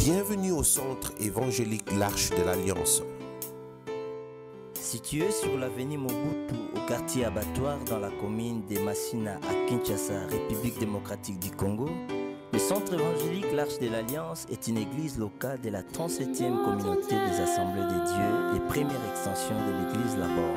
Bienvenue au centre évangélique L'Arche de l'Alliance. Situé sur l'avenue Mobutu au quartier Abattoir dans la commune de Masina à Kinshasa, République démocratique du Congo, le centre évangélique L'Arche de l'Alliance est une église locale de la 37e communauté des Assemblées de Dieu et première extension de l'église Labor.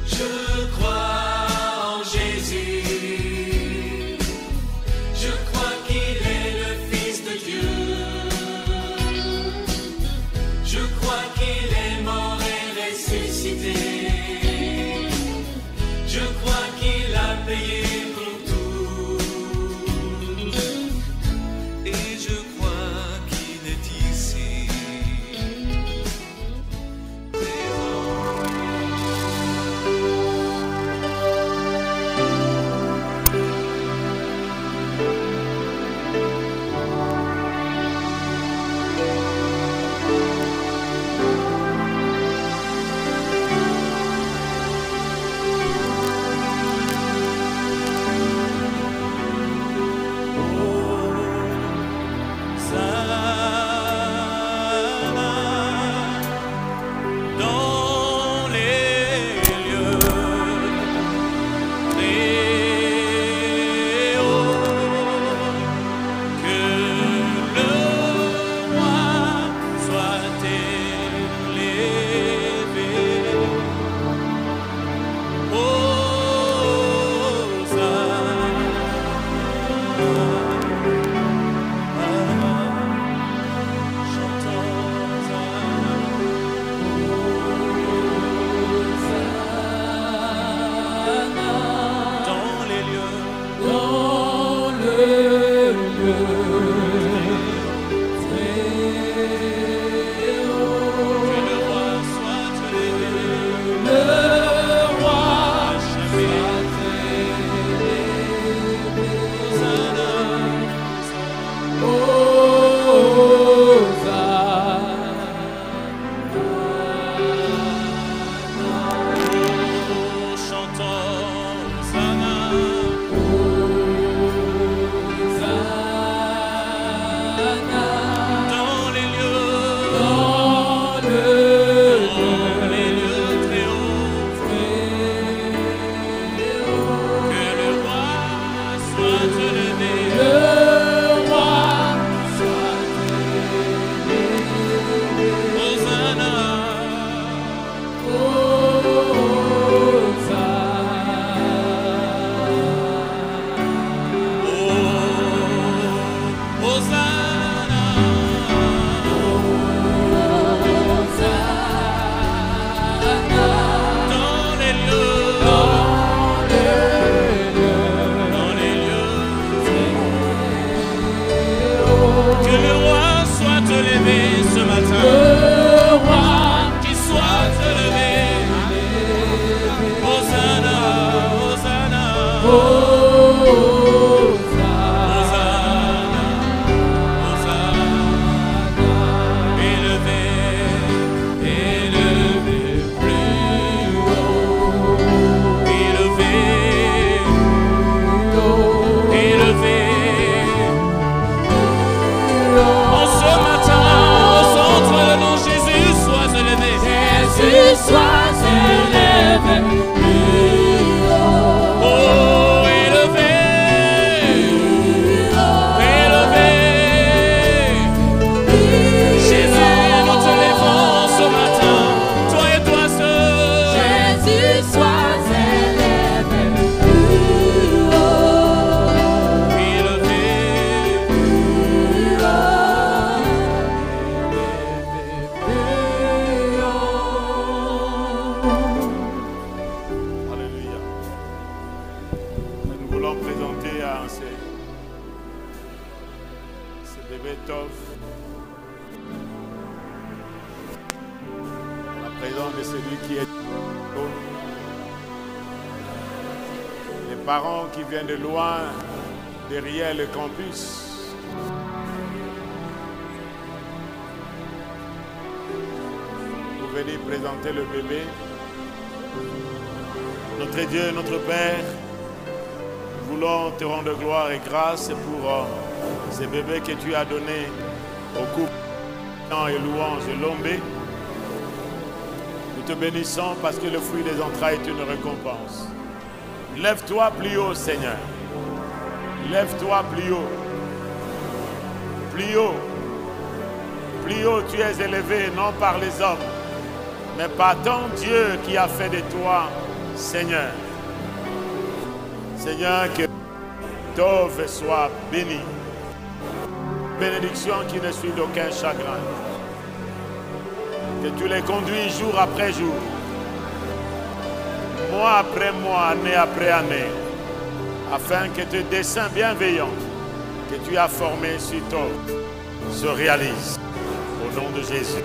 Je crois en Jésus, je crois qu'il est le Fils de Dieu, je crois qu'il est mort et ressuscité, je crois qu'il a payé pour tout, et je crois qu'il est ici. En ce matin, au centre, le nom Jésus soit bébé Tov, la présence de celui qui est les parents qui viennent de loin, derrière le campus. Vous venez présenter le bébé. Notre Dieu, notre Père, nous voulons te rendre gloire et grâce pour ces bébés que tu as donnés au couple et louange de Lombé. Nous te bénissons parce que le fruit des entrailles est une récompense. Lève-toi plus haut, Seigneur. Lève-toi plus haut. Plus haut. Plus haut, tu es élevé, non par les hommes, mais par ton Dieu qui a fait de toi, Seigneur. Seigneur, que Tov soit béni. Bénédiction qui ne suit d'aucun chagrin. Que tu les conduis jour après jour, mois après mois, année après année, afin que tes desseins bienveillants que tu as formés sur Tov se réalisent. Au nom de Jésus.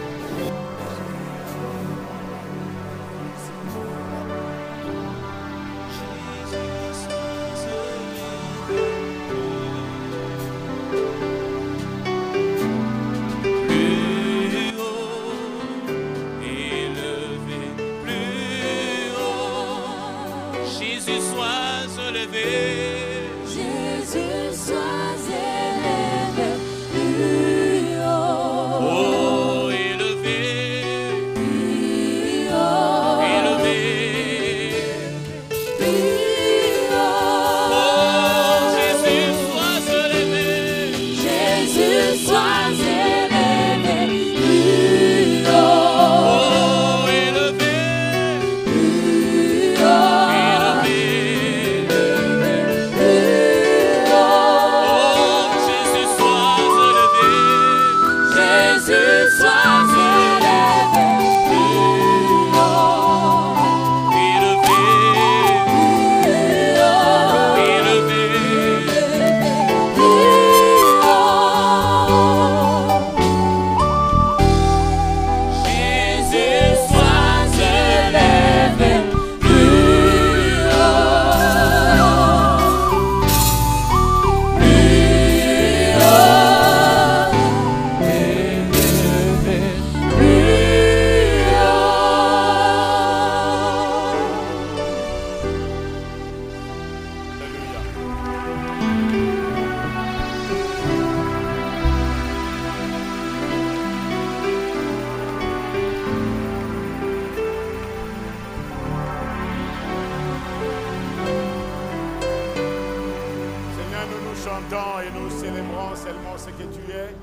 Et nous célébrons seulement ce que tu es.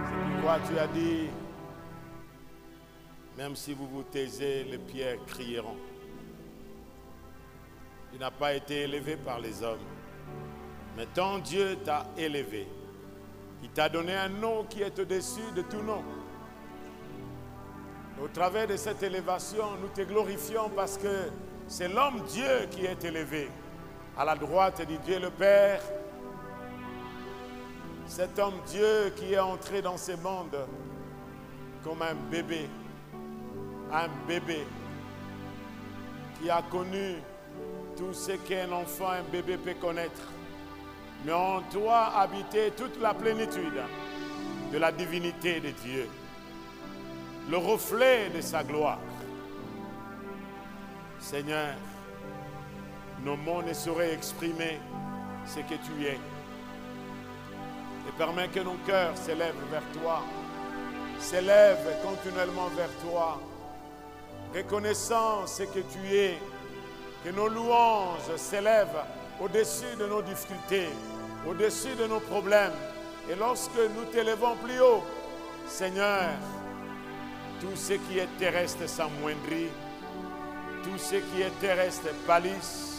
C'est pourquoi tu as dit, même si vous vous taisez, les pierres crieront. Tu n'as pas été élevé par les hommes, mais ton Dieu t'a élevé. Il t'a donné un nom qui est au-dessus de tout nom. Au travers de cette élévation, nous te glorifions parce que c'est l'homme Dieu qui est élevé à la droite de Dieu le Père. Cet homme Dieu qui est entré dans ce monde comme un bébé qui a connu tout ce qu'un enfant, un bébé peut connaître. Mais en toi habitait toute la plénitude de la divinité de Dieu, le reflet de sa gloire. Seigneur, nos mots ne sauraient exprimer ce que tu es. Et permets que nos cœurs s'élèvent vers toi, s'élèvent continuellement vers toi, reconnaissant ce que tu es, que nos louanges s'élèvent au-dessus de nos difficultés, au-dessus de nos problèmes. Et lorsque nous t'élevons plus haut, Seigneur, tout ce qui est terrestre s'amoindrit, tout ce qui est terrestre pâlisse,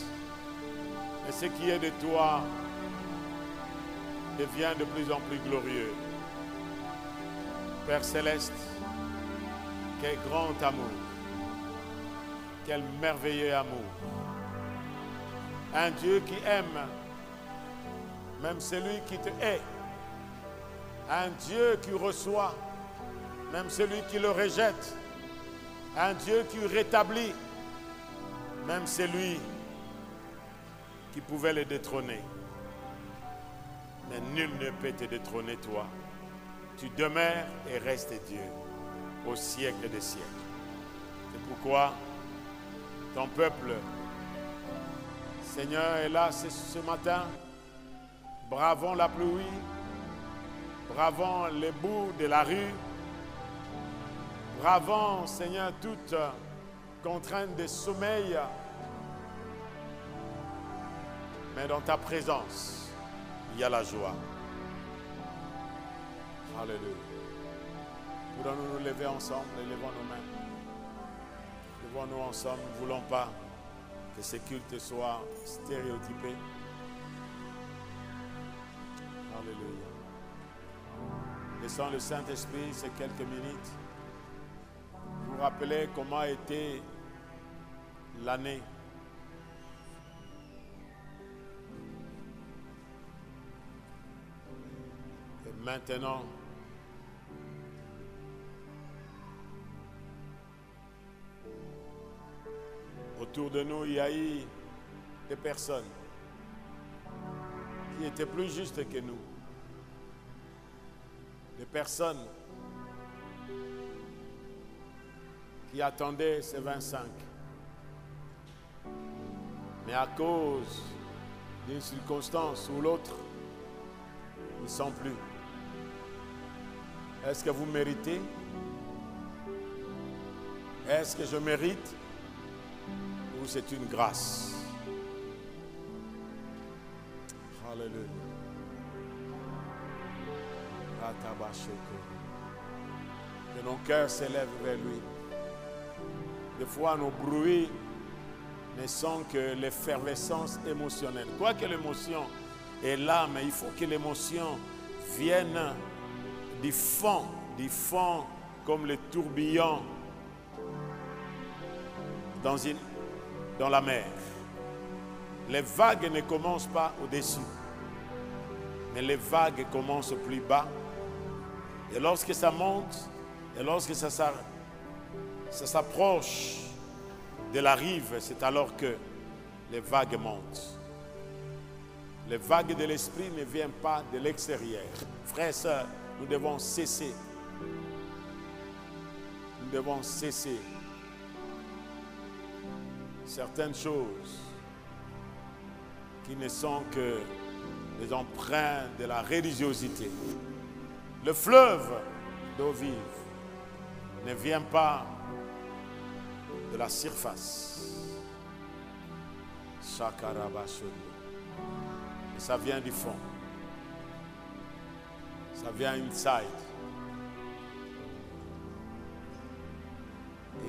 et ce qui est de toi devient de plus en plus glorieux. Père Céleste, quel grand amour, quel merveilleux amour. Un Dieu qui aime même celui qui te hait. Un Dieu qui reçoit, même celui qui le rejette. Un Dieu qui rétablit, même celui qui pouvait le détrôner. Mais nul ne peut te détrôner, toi. Tu demeures et restes Dieu au siècle des siècles. C'est pourquoi ton peuple, Seigneur, est là ce matin. Bravons la pluie, bravons les bouts de la rue, bravons, Seigneur, toute contrainte de sommeil. Mais dans ta présence, il y a la joie. Alléluia. Voulons-nous nous lever ensemble, élevons nos mains. Levons-nous ensemble, nous ne voulons pas que ce culte soit stéréotypé. Alléluia. Laissons le Saint-Esprit ces quelques minutes vous rappeler comment a été l'année. Et maintenant, autour de nous, il y a eu des personnes qui étaient plus justes que nous. Des personnes qui attendaient ces 25. Mais à cause d'une circonstance ou l'autre, ils ne sont plus. Est-ce que vous méritez? Est-ce que je mérite? Ou c'est une grâce? Alléluia. Que nos cœurs s'élèvent vers lui. Des fois, nos bruits ne sont que l'effervescence émotionnelle. Quoique l'émotion est là, mais il faut que l'émotion vienne du fond comme le tourbillon dans la mer. Les vagues ne commencent pas au-dessus, mais les vagues commencent plus bas. Et lorsque ça monte, et lorsque ça s'approche de la rive, c'est alors que les vagues montent. Les vagues de l'esprit ne viennent pas de l'extérieur. Frères et sœurs, nous devons cesser. Nous devons cesser certaines choses qui ne sont que les empreintes de la religiosité. Le fleuve d'eau vive ne vient pas de la surface. Et ça vient du fond. Ça vient inside.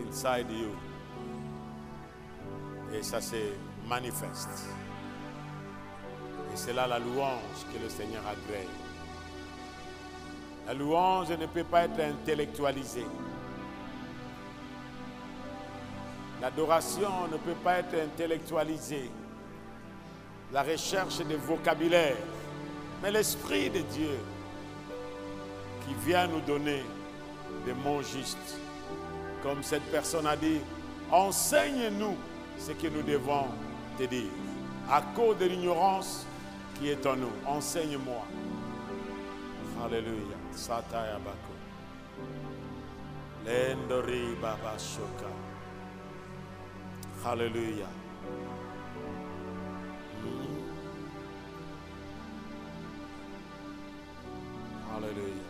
Inside you. Et ça se manifeste. Et c'est là la louange que le Seigneur agrée. La louange ne peut pas être intellectualisée. L'adoration ne peut pas être intellectualisée. La recherche de vocabulaire. Mais l'Esprit de Dieu qui vient nous donner des mots justes. Comme cette personne a dit, enseigne-nous ce que nous devons te dire. À cause de l'ignorance qui est en nous, enseigne-moi. Alléluia. Sataya bako. Lendori baba shoka. Alléluia. Alléluia.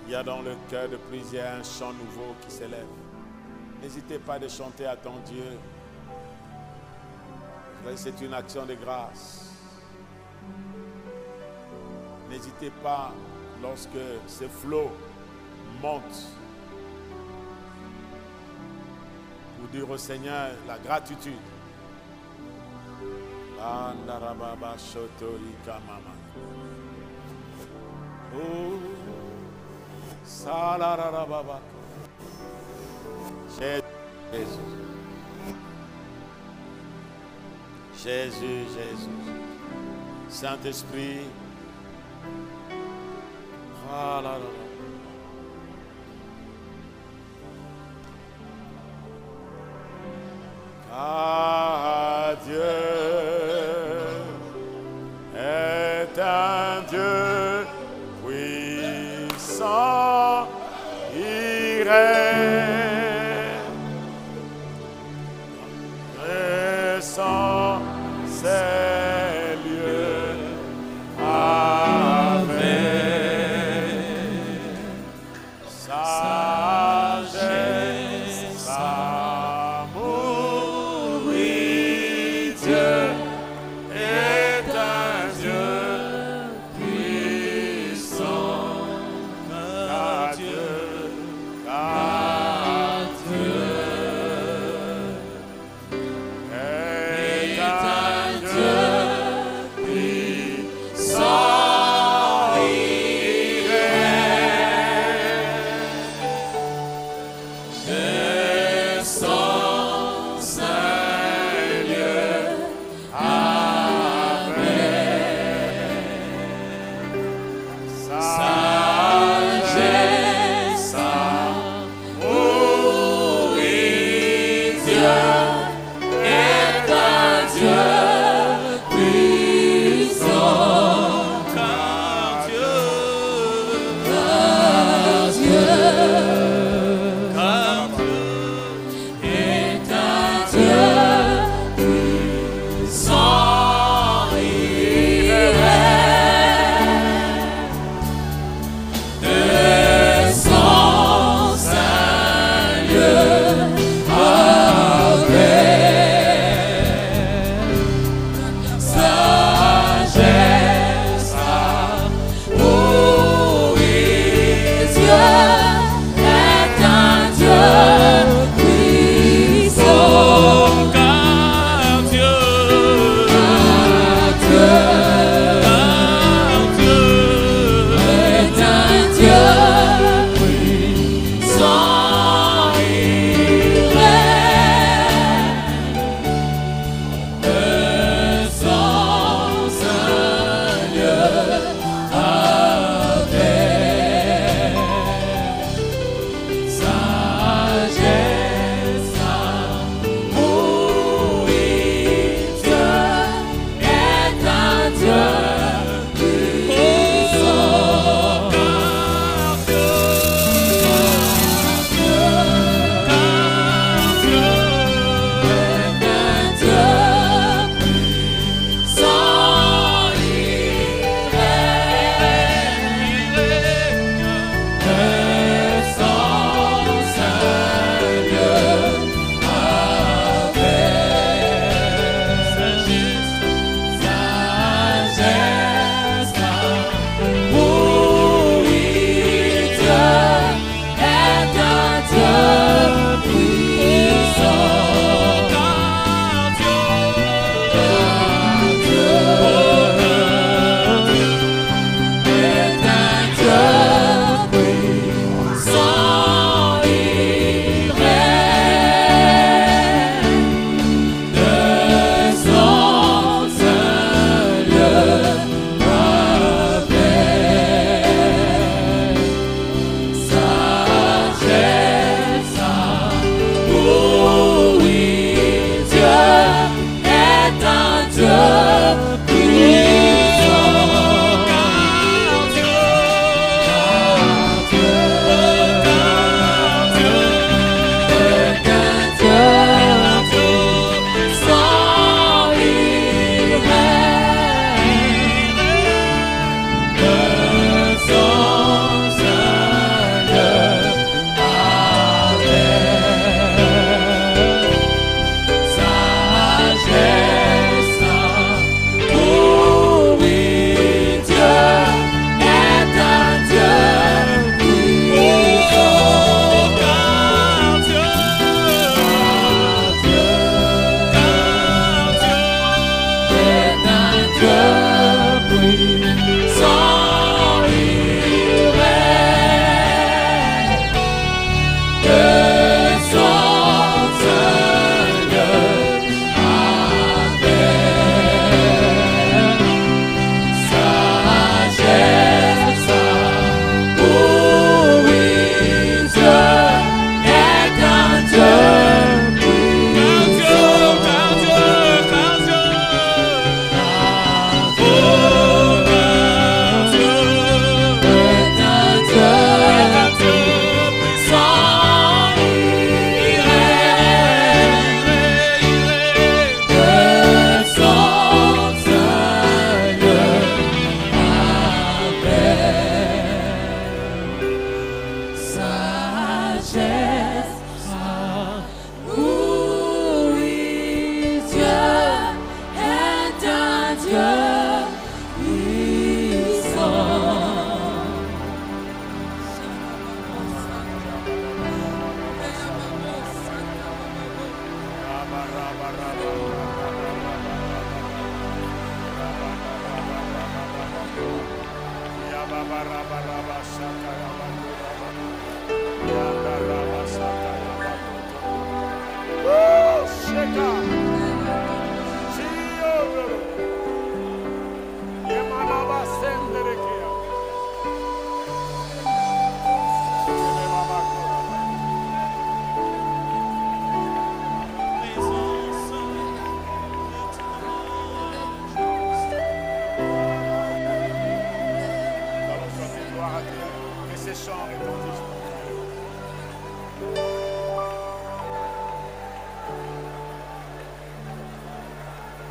Il y a dans le cœur de plusieurs un chant nouveau qui s'élève. N'hésitez pas de chanter à ton Dieu. C'est une action de grâce. N'hésitez pas lorsque ces flots montent pour dire au Seigneur la gratitude. Oh, salarababa. Jésus. Jésus, Jésus. Saint-Esprit. Ah là là là. Ah, Dieu est un Dieu puissant, il règne sans ces lieux avec sagesse, amour, oui, Dieu est un Dieu puissant, car Dieu, car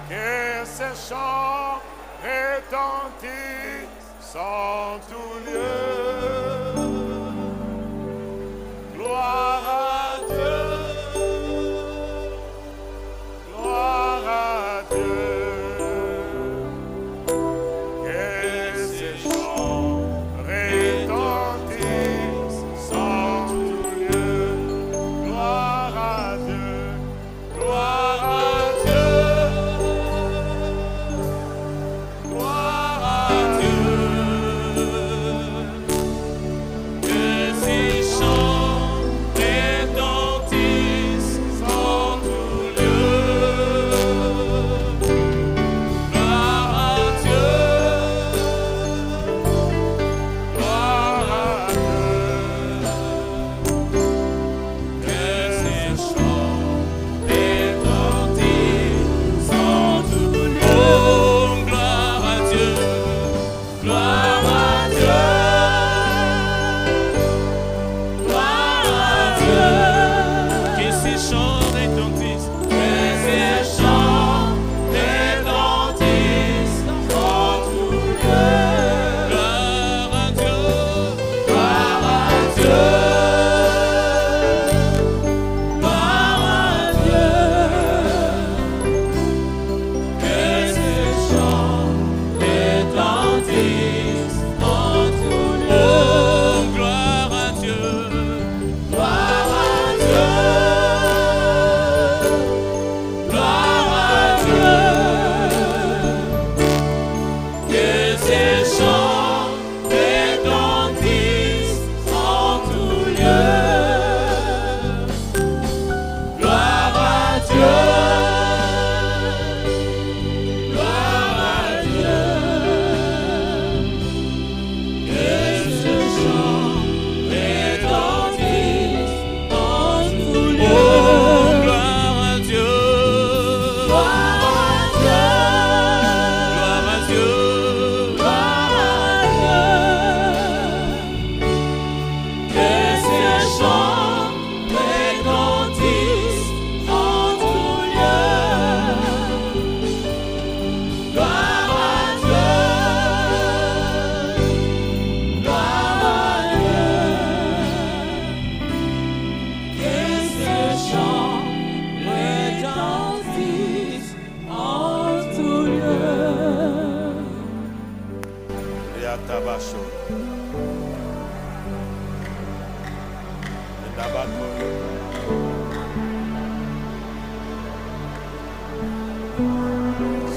Que ces chants retentissent en tout lieu. Gloire à Dieu, gloire à Dieu. Que ces chants retentissent en tout lieu. Gloire à Dieu, gloire à Dieu.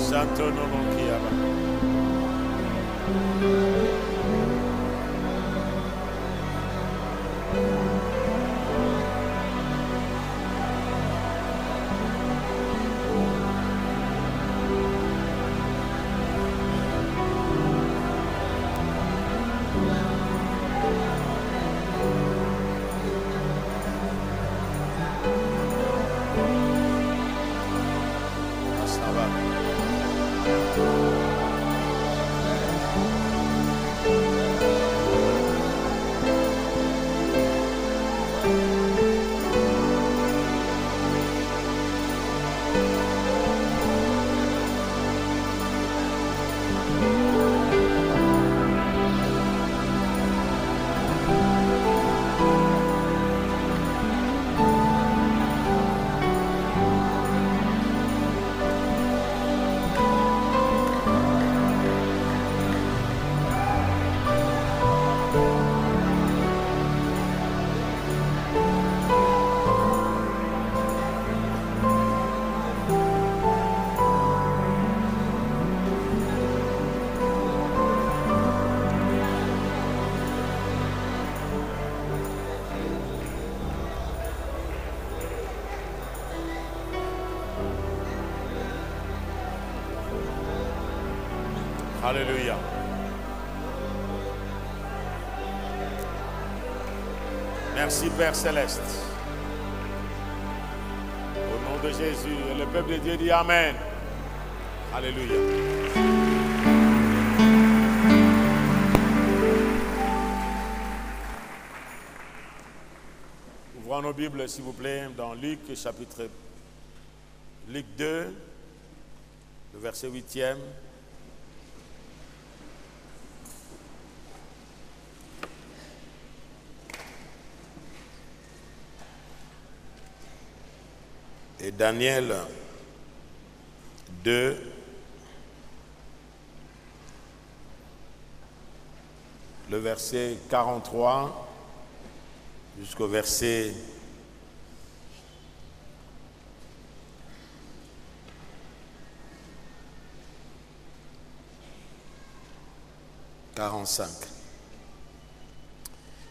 Santo nomo Kiaba. Alléluia. Merci Père Céleste. Au nom de Jésus, et le peuple de Dieu dit Amen. Alléluia. Ouvrons nos Bibles, s'il vous plaît, dans Luc, chapitre Luc 2, le verset 8e. Et Daniel 2, le verset 43 jusqu'au verset 45.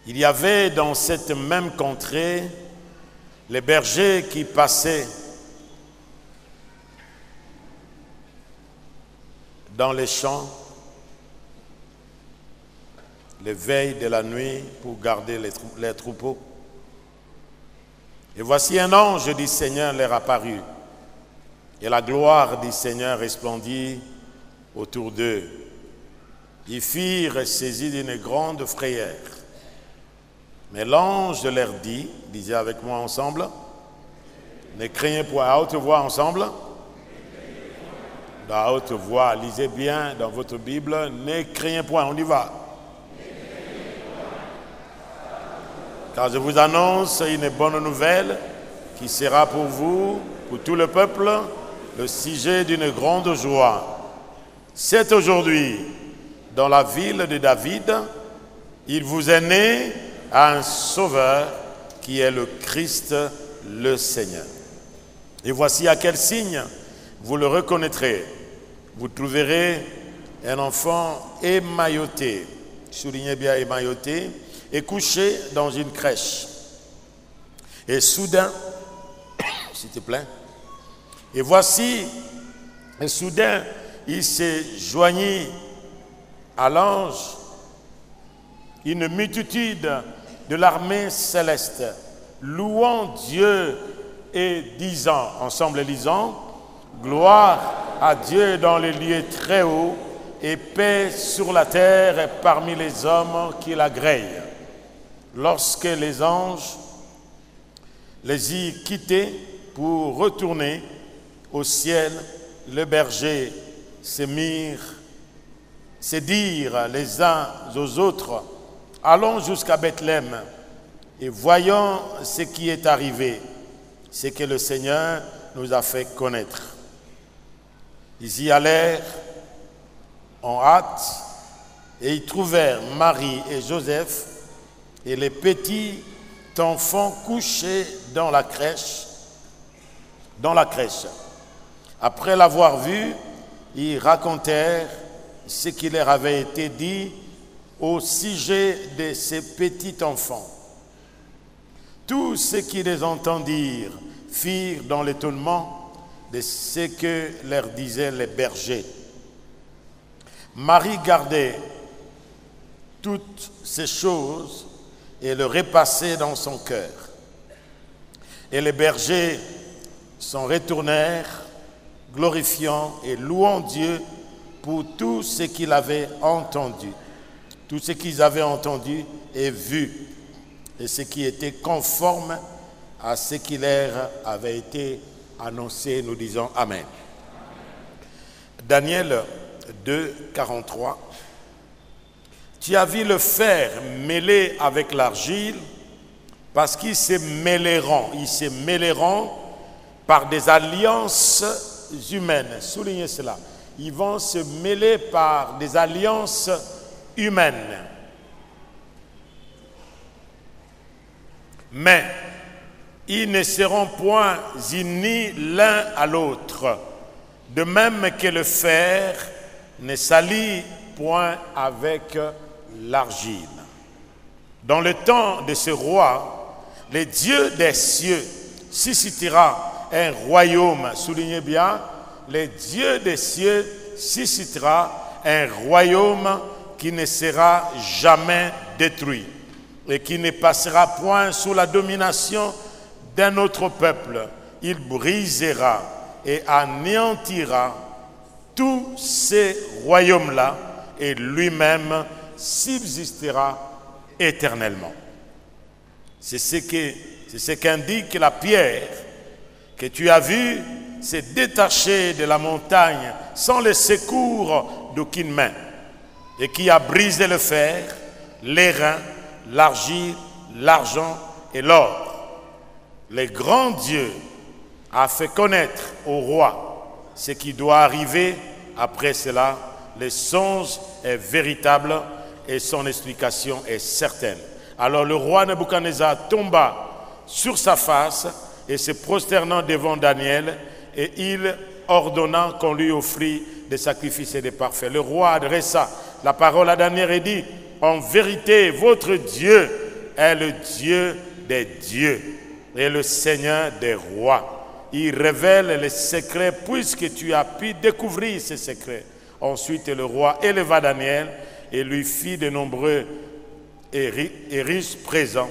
Il y avait dans cette même contrée les bergers qui passaient dans les champs les veilles de la nuit pour garder les troupeaux. Et voici un ange du Seigneur leur apparut, et la gloire du Seigneur resplendit autour d'eux. Ils furent saisis d'une grande frayeur. Mais l'ange leur dit, disez avec moi ensemble, ne craignez point, à haute voix ensemble, à haute voix, lisez bien dans votre Bible, ne craignez point, on y va. Car je vous annonce une bonne nouvelle qui sera pour vous, pour tout le peuple, le sujet d'une grande joie. C'est aujourd'hui, dans la ville de David, il vous est né un sauveur qui est le Christ, le Seigneur. Et voici à quel signe vous le reconnaîtrez. Vous trouverez un enfant émailloté, soulignez bien émailloté, et couché dans une crèche. Et soudain, s'il te plaît, et voici, et soudain, il s'est joigni à l'ange une multitude de l'armée céleste, louant Dieu et disant, ensemble lisant, gloire à Dieu dans les lieux très hauts et paix sur la terre et parmi les hommes qui l'agréent. Lorsque les anges les y quittaient pour retourner au ciel, les bergers se dirent les uns aux autres, allons jusqu'à Bethléem et voyons ce qui est arrivé, ce que le Seigneur nous a fait connaître. Ils y allèrent en hâte et y trouvèrent Marie et Joseph et les petits enfants couchés dans la crèche. Après l'avoir vu, ils racontèrent ce qui leur avait été dit au sujet de ces petits enfants. Tous ceux qui les entendirent firent dans l'étonnement de ce que leur disaient les bergers. Marie gardait toutes ces choses et le repassait dans son cœur. Et les bergers s'en retournèrent, glorifiant et louant Dieu pour tout ce qu'ils avaient entendu. Tout ce qu'ils avaient entendu et vu, et ce qui était conforme à ce qui leur avait été annoncé. Nous disons Amen. Daniel 2, 43. Tu as vu le fer mêlé avec l'argile, parce qu'ils se mêleront par des alliances humaines. Soulignez cela. Ils vont se mêler par des alliances humaines. Mais ils ne seront point unis l'un à l'autre, de même que le fer ne s'allie point avec l'argile. Dans le temps de ce roi, le Dieu des cieux suscitera un royaume. Soulignez bien, le Dieu des cieux suscitera un royaume qui ne sera jamais détruit et qui ne passera point sous la domination d'un autre peuple. Il brisera et anéantira tous ces royaumes-là et lui-même subsistera éternellement. C'est ce qu'indique la pierre que tu as vue s'est détachée de la montagne sans le secours d'aucune main et qui a brisé le fer, l'airain, l'argile, l'argent et l'or. Le grand Dieu a fait connaître au roi ce qui doit arriver après cela. Le songe est véritable et son explication est certaine. Alors le roi Nebuchadnezzar tomba sur sa face et se prosternant devant Daniel, et il ordonna qu'on lui offrit des sacrifices et des parfaits. Le roi adressa la parole à Daniel et dit: en vérité, votre Dieu est le Dieu des dieux et le Seigneur des rois. Il révèle les secrets puisque tu as pu découvrir ces secrets. Ensuite, le roi éleva Daniel et lui fit de nombreux et riches présents.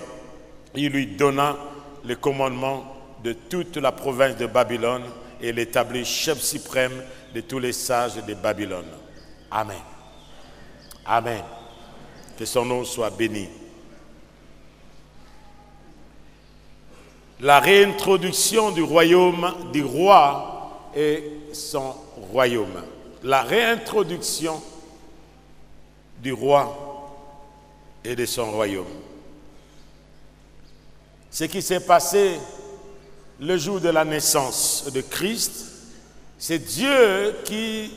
Il lui donna le commandement de toute la province de Babylone et l'établit chef suprême de tous les sages de Babylone. Amen. Amen. Que son nom soit béni. La réintroduction du royaume du roi et son royaume. La réintroduction du roi et de son royaume. Ce qui s'est passé le jour de la naissance de Christ, c'est Dieu qui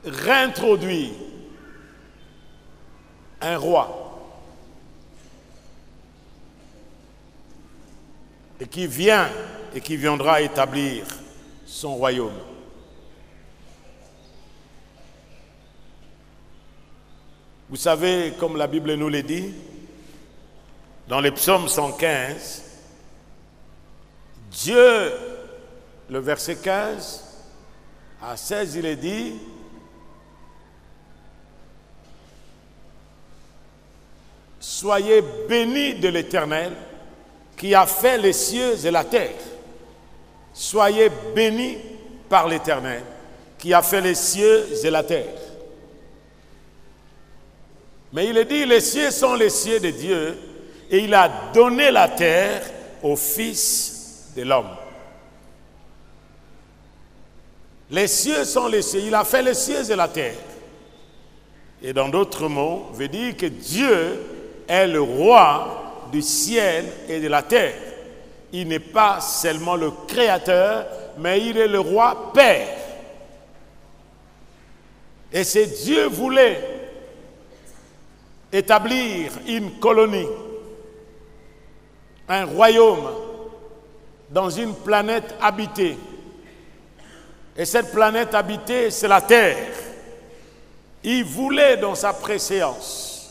réintroduit un roi et qui vient et qui viendra établir son royaume. Vous savez, comme la Bible nous le dit, dans le psaume 115, Dieu, le verset 15 à 16, il est dit: soyez bénis de l'Éternel qui a fait les cieux et la terre. Soyez bénis par l'Éternel qui a fait les cieux et la terre. Mais il est dit, les cieux sont les cieux de Dieu et il a donné la terre au Fils de l'homme. Les cieux sont les cieux, il a fait les cieux et la terre. Et dans d'autres mots, veut dire que Dieu est le roi du ciel et de la terre. Il n'est pas seulement le créateur, mais il est le roi père. Et c'est Dieu voulait établir une colonie, un royaume dans une planète habitée. Et cette planète habitée, c'est la terre. Il voulait dans sa préséance.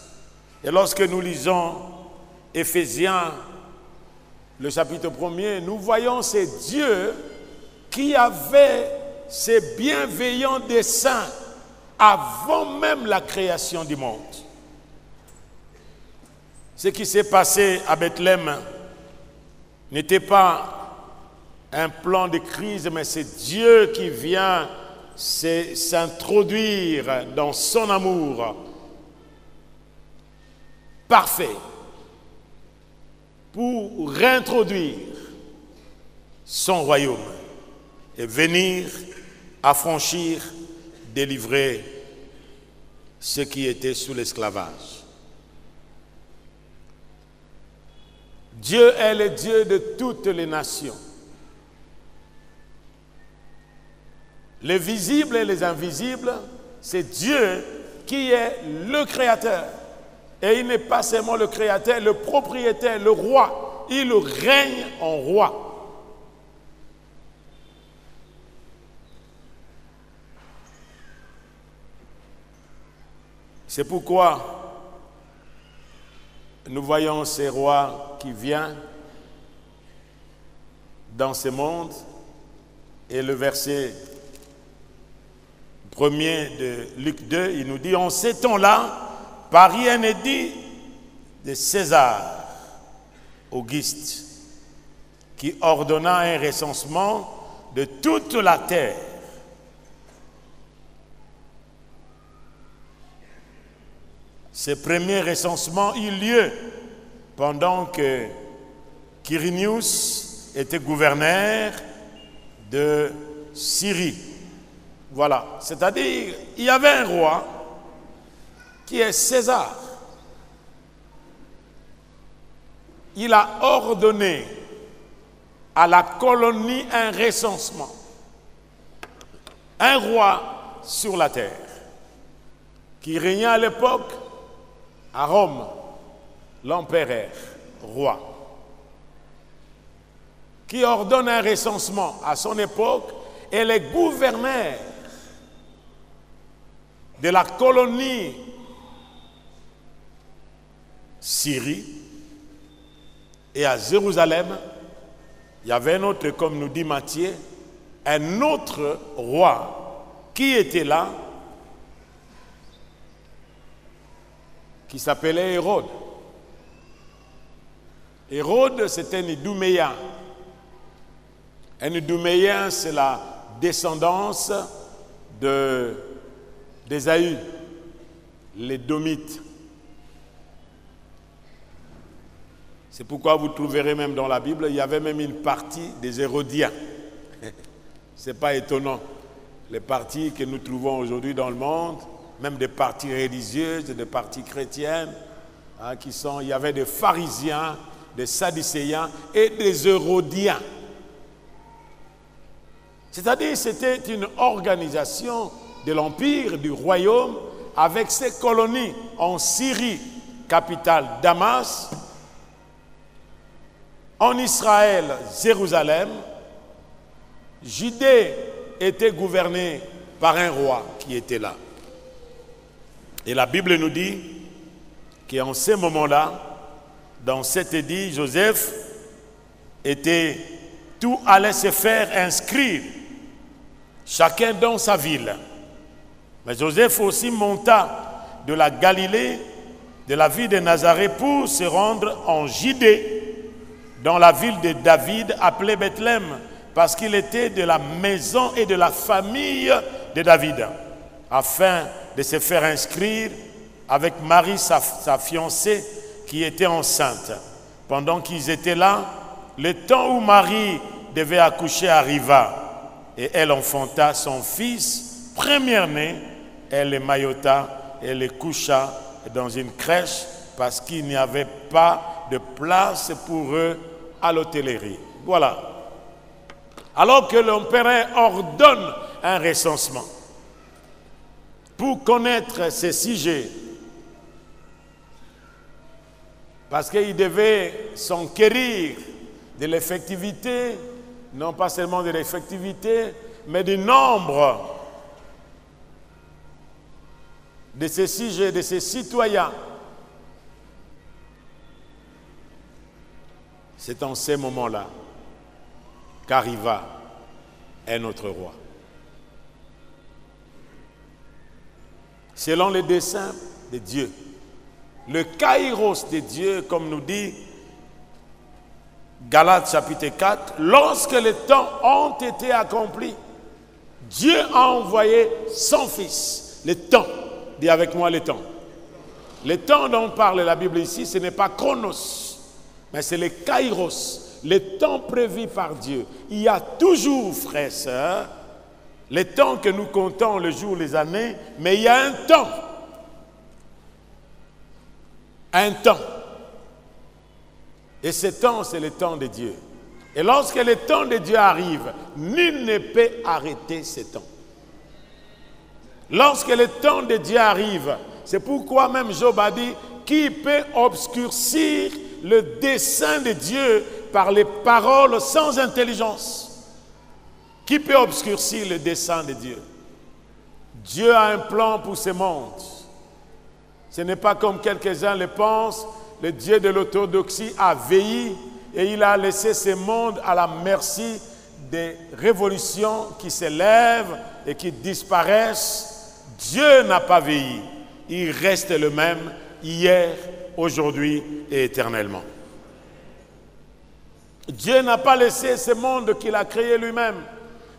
Et lorsque nous lisons Éphésiens, le chapitre 1er, nous voyons c'est Dieu qui avait ses bienveillants desseins avant même la création du monde. Ce qui s'est passé à Bethléem n'était pas un plan de crise, mais c'est Dieu qui vient s'introduire dans son amour parfait pour réintroduire son royaume et venir affranchir, délivrer ceux qui étaient sous l'esclavage. Dieu est le Dieu de toutes les nations. Les visibles et les invisibles, c'est Dieu qui est le créateur. Et il n'est pas seulement le créateur, le propriétaire, le roi. Il règne en roi. C'est pourquoi nous voyons ces rois qui viennent dans ce monde. Et le verset 1er de Luc 2, il nous dit, en ces temps-là, Paris un édit de César Auguste, qui ordonna un recensement de toute la terre. Ce premier recensement eut lieu pendant que Quirinius était gouverneur de Syrie. Voilà, c'est-à-dire, il y avait un roi qui est César. Il a ordonné à la colonie un recensement. Un roi sur la terre qui régnait à l'époque à Rome, l'empereur, roi, qui ordonne un recensement à son époque, et les gouverneurs de la colonie Syrie et à Jérusalem, il y avait un autre, comme nous dit Matthieu, un autre roi qui était là, qui s'appelait Hérode. Hérode, c'était un Idouméen. Un Idouméen, c'est la descendance d'Ésaü, les Domites. C'est pourquoi vous trouverez même dans la Bible, il y avait même une partie des Hérodiens. Ce n'est pas étonnant. Les partis que nous trouvons aujourd'hui dans le monde, même des partis religieuses, des partis chrétiennes, hein, il y avait des pharisiens, des sadducéens et des hérodiens. C'est-à-dire c'était une organisation de l'empire, du royaume, avec ses colonies en Syrie, capitale Damas, en Israël, Jérusalem. Judée était gouvernée par un roi qui était là. Et la Bible nous dit qu'en ces moments-là, dans cet édit, Joseph tout allait se faire inscrire, chacun dans sa ville. Mais Joseph aussi monta de la Galilée, de la ville de Nazareth, pour se rendre en Judée, dans la ville de David, appelée Bethléem, parce qu'il était de la maison et de la famille de David, afin de se faire inscrire avec Marie, sa fiancée, qui était enceinte. Pendant qu'ils étaient là, le temps où Marie devait accoucher arriva, et elle enfanta son fils, premier-né. Elle le maillota et le coucha dans une crèche, parce qu'il n'y avait pas de place pour eux à l'hôtellerie. Voilà. Alors que l'empereur ordonne un recensement pour connaître ces sujets, parce qu'il devait s'enquérir de l'effectivité, non pas seulement de l'effectivité, mais du nombre de ces sujets, de ces citoyens. C'est en ces moments-là qu'arriva un autre roi. Selon le dessein de Dieu, le kairos de Dieu, comme nous dit Galates chapitre 4, lorsque les temps ont été accomplis, Dieu a envoyé son Fils. Le temps, dis avec moi le temps. Le temps dont parle la Bible ici, ce n'est pas chronos, mais c'est le kairos, le temps prévu par Dieu. Il y a toujours, frères et sœurs, le temps que nous comptons, le jour, les années, mais il y a un temps. Un temps. Et ce temps, c'est le temps de Dieu. Et lorsque le temps de Dieu arrive, nul ne peut arrêter ce temps. Lorsque le temps de Dieu arrive, c'est pourquoi même Job a dit, qui peut obscurcir le dessein de Dieu par les paroles sans intelligence? Qui peut obscurcir le dessein de Dieu? Dieu a un plan pour ce monde. Ce n'est pas comme quelques-uns le pensent. Le Dieu de l'orthodoxie a veillé et il a laissé ce monde à la merci des révolutions qui s'élèvent et qui disparaissent, Dieu n'a pas vieilli. Il reste le même hier, aujourd'hui et éternellement. Dieu n'a pas laissé ce monde qu'il a créé lui-même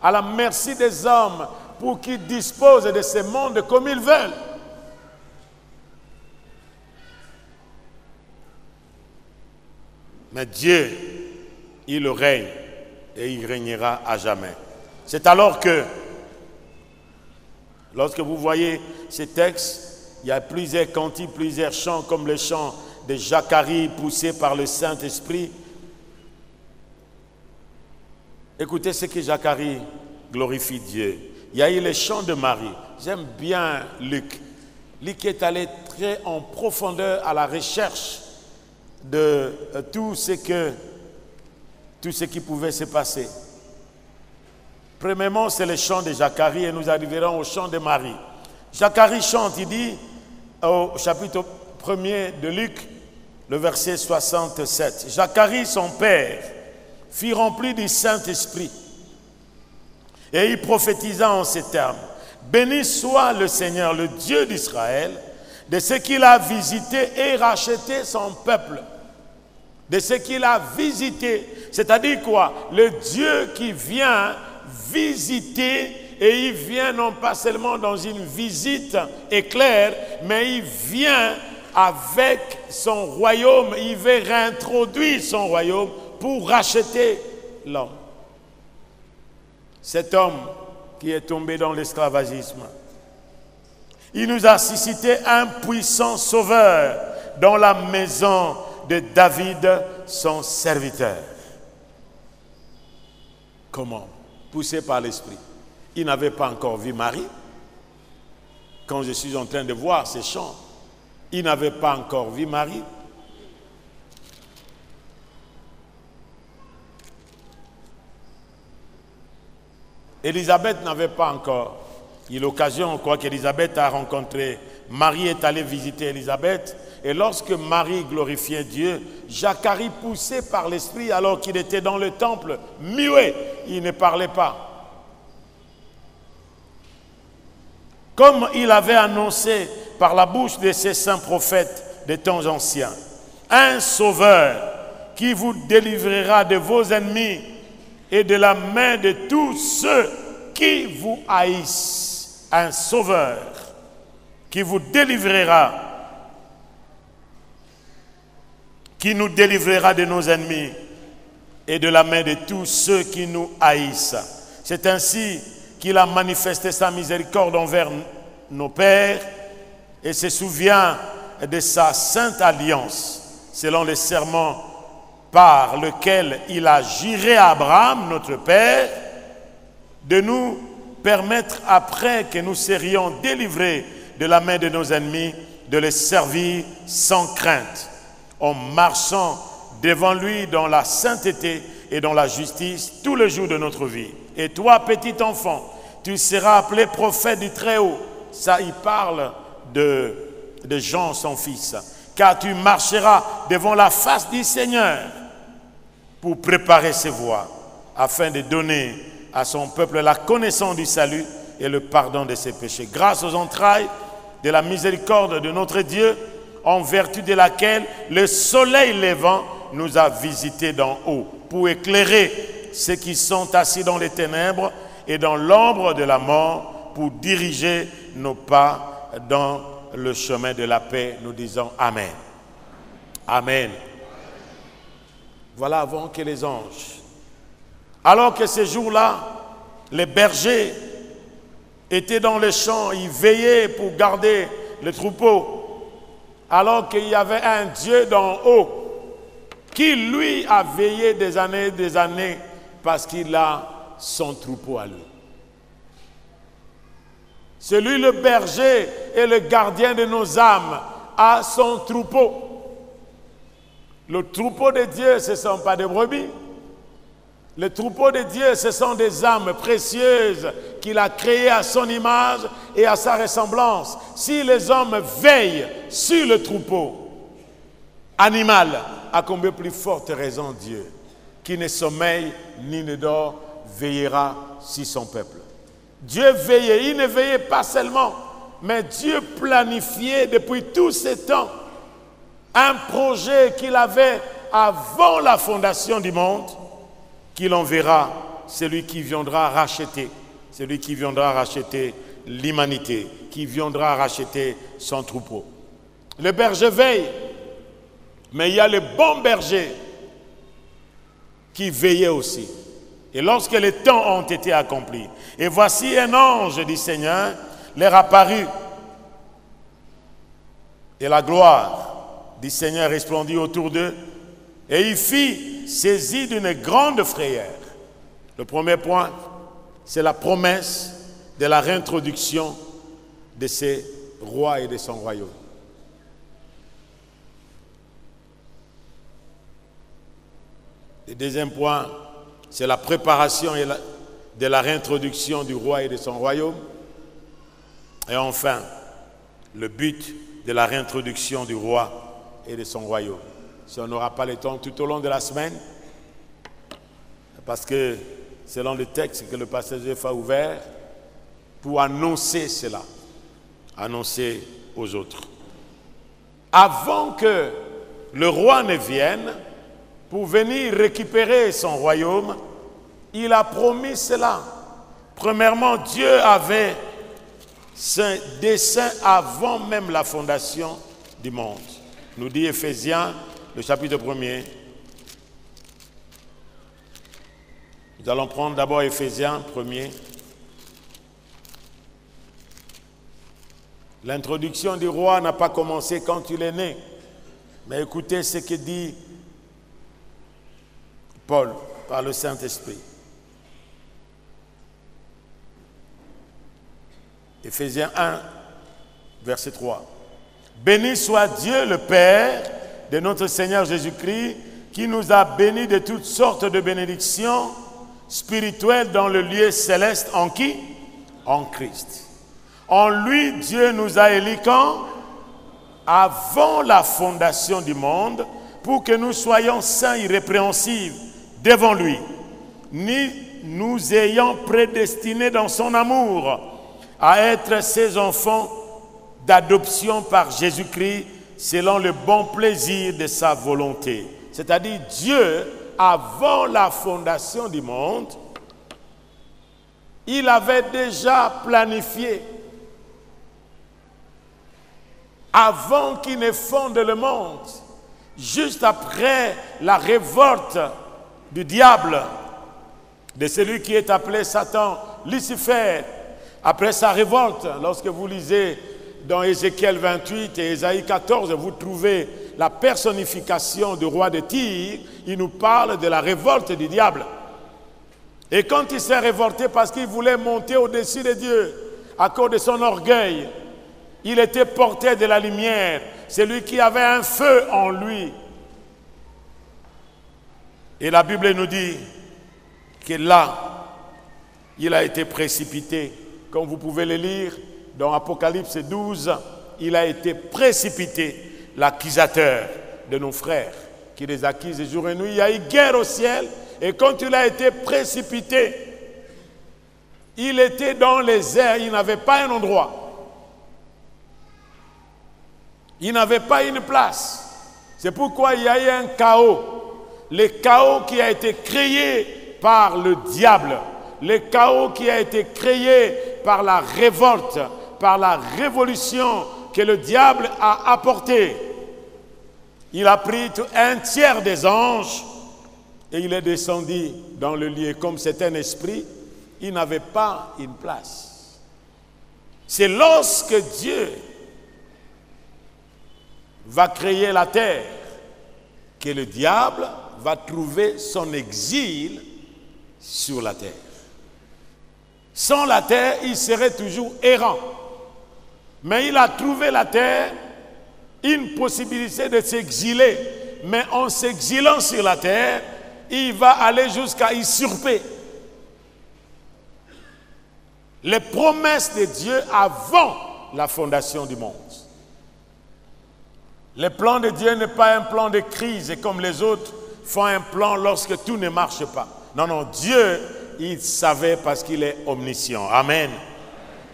à la merci des hommes pour qu'ils disposent de ce monde comme ils veulent. Mais Dieu, il règne et il régnera à jamais. C'est alors que, lorsque vous voyez ces textes, il y a plusieurs cantiques, plusieurs chants, comme le chant de Zacharie poussé par le Saint-Esprit. Écoutez ce que Zacharie glorifie Dieu. Il y a eu le chant de Marie. J'aime bien Luc. Luc est allé très en profondeur à la recherche de tout ce qui pouvait se passer. Premièrement, c'est le chant de Zacharie et nous arriverons au chant de Marie. Zacharie chante, il dit au chapitre 1er de Luc, le verset 67. Zacharie, son père, fut rempli du Saint-Esprit et il prophétisa en ces termes. Béni soit le Seigneur, le Dieu d'Israël, de ce qu'il a visité et racheté son peuple. De ce qu'il a visité, c'est-à-dire quoi? Le Dieu qui vient visiter, et il vient non pas seulement dans une visite éclair, mais il vient avec son royaume, il veut réintroduire son royaume pour racheter l'homme. Cet homme qui est tombé dans l'esclavagisme, il nous a suscité un puissant sauveur dans la maison de David, son serviteur. Comment? Poussé par l'Esprit. Il n'avait pas encore vu Marie. Quand je suis en train de voir ces chants, il n'avait pas encore vu Marie. Élisabeth n'avait pas encore eu l'occasion, quoi qu'Élisabeth a rencontré. Marie est allée visiter Élisabeth. Et lorsque Marie glorifiait Dieu, Zacharie, poussé par l'Esprit, alors qu'il était dans le temple, muet, il ne parlait pas. Comme il avait annoncé par la bouche de ses saints prophètes des temps anciens, un sauveur qui vous délivrera de vos ennemis et de la main de tous ceux qui vous haïssent. Un sauveur qui vous délivrera, qui nous délivrera de nos ennemis et de la main de tous ceux qui nous haïssent. C'est ainsi qu'il a manifesté sa miséricorde envers nos pères et se souvient de sa sainte alliance, selon les serments par lequel il a juré à Abraham, notre père, de nous permettre, après que nous serions délivrés de la main de nos ennemis, de les servir sans crainte, en marchant devant lui dans la sainteté et dans la justice tous les jours de notre vie. Et toi, petit enfant, tu seras appelé prophète du Très-Haut. Ça, il parle de Jean, son fils. Car tu marcheras devant la face du Seigneur pour préparer ses voies, afin de donner à son peuple la connaissance du salut et le pardon de ses péchés. Grâce aux entrailles de la miséricorde de notre Dieu, en vertu de laquelle le soleil levant nous a visités d'en haut, pour éclairer ceux qui sont assis dans les ténèbres et dans l'ombre de la mort, pour diriger nos pas dans le chemin de la paix. Nous disons Amen. Amen. Voilà avant que les anges. Alors que ces jours-là, les bergers étaient dans les champs, ils veillaient pour garder le troupeau. Alors qu'il y avait un Dieu d'en haut qui, lui, a veillé des années parce qu'il a son troupeau à lui. Celui, le berger et le gardien de nos âmes, a son troupeau. Le troupeau de Dieu, ce ne sont pas des brebis. Le troupeau de Dieu, ce sont des âmes précieuses qu'il a créées à son image et à sa ressemblance. Si les hommes veillent sur le troupeau animal, à combien plus forte raison Dieu, qui ne sommeille ni ne dort, veillera sur son peuple. Dieu veillait, il ne veillait pas seulement, mais Dieu planifiait depuis tous ces temps un projet qu'il avait avant la fondation du monde, qu'il enverra celui qui viendra racheter, l'humanité, qui viendra racheter son troupeau. Le berger veille, mais il y a le bon berger qui veillait aussi. Et lorsque les temps ont été accomplis, et voici un ange du Seigneur leur apparut, et la gloire du Seigneur resplendit autour d'eux, et il fit saisi d'une grande frayeur. Le premier point, c'est la promesse de la réintroduction de ces rois et de son royaume. Le deuxième point, c'est la préparation de la réintroduction du roi et de son royaume. Et enfin, le but de la réintroduction du roi et de son royaume. Si on n'aura pas le temps tout au long de la semaine, parce que selon le texte que le pasteur Jeff a ouvert, pour annoncer cela, annoncer aux autres. Avant que le roi ne vienne, pour venir récupérer son royaume, il a promis cela. Premièrement, Dieu avait ce dessein avant même la fondation du monde. Nous dit Éphésiens, le chapitre 1er. Nous allons prendre d'abord Éphésiens 1er. L'introduction du roi n'a pas commencé quand il est né. Mais écoutez ce que dit Paul par le Saint-Esprit. Éphésiens 1, verset 3. Béni soit Dieu le Père de notre Seigneur Jésus-Christ, qui nous a bénis de toutes sortes de bénédictions spirituelles dans le lieu céleste. En qui? En Christ. En lui, Dieu nous a élus quand? Avant la fondation du monde, pour que nous soyons saints irrépréhensibles devant lui, ni nous ayant prédestinés dans son amour à être ses enfants d'adoption par Jésus-Christ selon le bon plaisir de sa volonté. C'est-à-dire Dieu, avant la fondation du monde, il avait déjà planifié, avant qu'il ne fonde le monde, juste après la révolte du diable, de celui qui est appelé Satan, Lucifer, après sa révolte, lorsque vous lisez dans Ézéchiel 28 et Ésaïe 14, vous trouvez la personnification du roi de Tyr. Il nous parle de la révolte du diable. Et quand il s'est révolté parce qu'il voulait monter au-dessus de Dieu, à cause de son orgueil, il était porté de la lumière, celui qui avait un feu en lui. Et la Bible nous dit que là, il a été précipité. Comme vous pouvez le lire dans Apocalypse 12, il a été précipité, l'accusateur de nos frères, qui les accuse jour et nuit. Il y a eu guerre au ciel, et quand il a été précipité, il était dans les airs, il n'avait pas un endroit. Il n'avait pas une place. C'est pourquoi il y a eu un chaos. Le chaos qui a été créé par le diable. Le chaos qui a été créé par la révolte, par la révolution que le diable a apportée. Il a pris un tiers des anges et il est descendu dans le lieu. Comme c'est un esprit, il n'avait pas une place. C'est lorsque Dieu va créer la terre que le diable va trouver son exil sur la terre. Sans la terre, il serait toujours errant. Mais il a trouvé la terre une possibilité de s'exiler. Mais en s'exilant sur la terre, il va aller jusqu'à usurper les promesses de Dieu avant la fondation du monde. Le plan de Dieu n'est pas un plan de crise et comme les autres font un plan lorsque tout ne marche pas. Non, non, Dieu il savait parce qu'il est omniscient. Amen.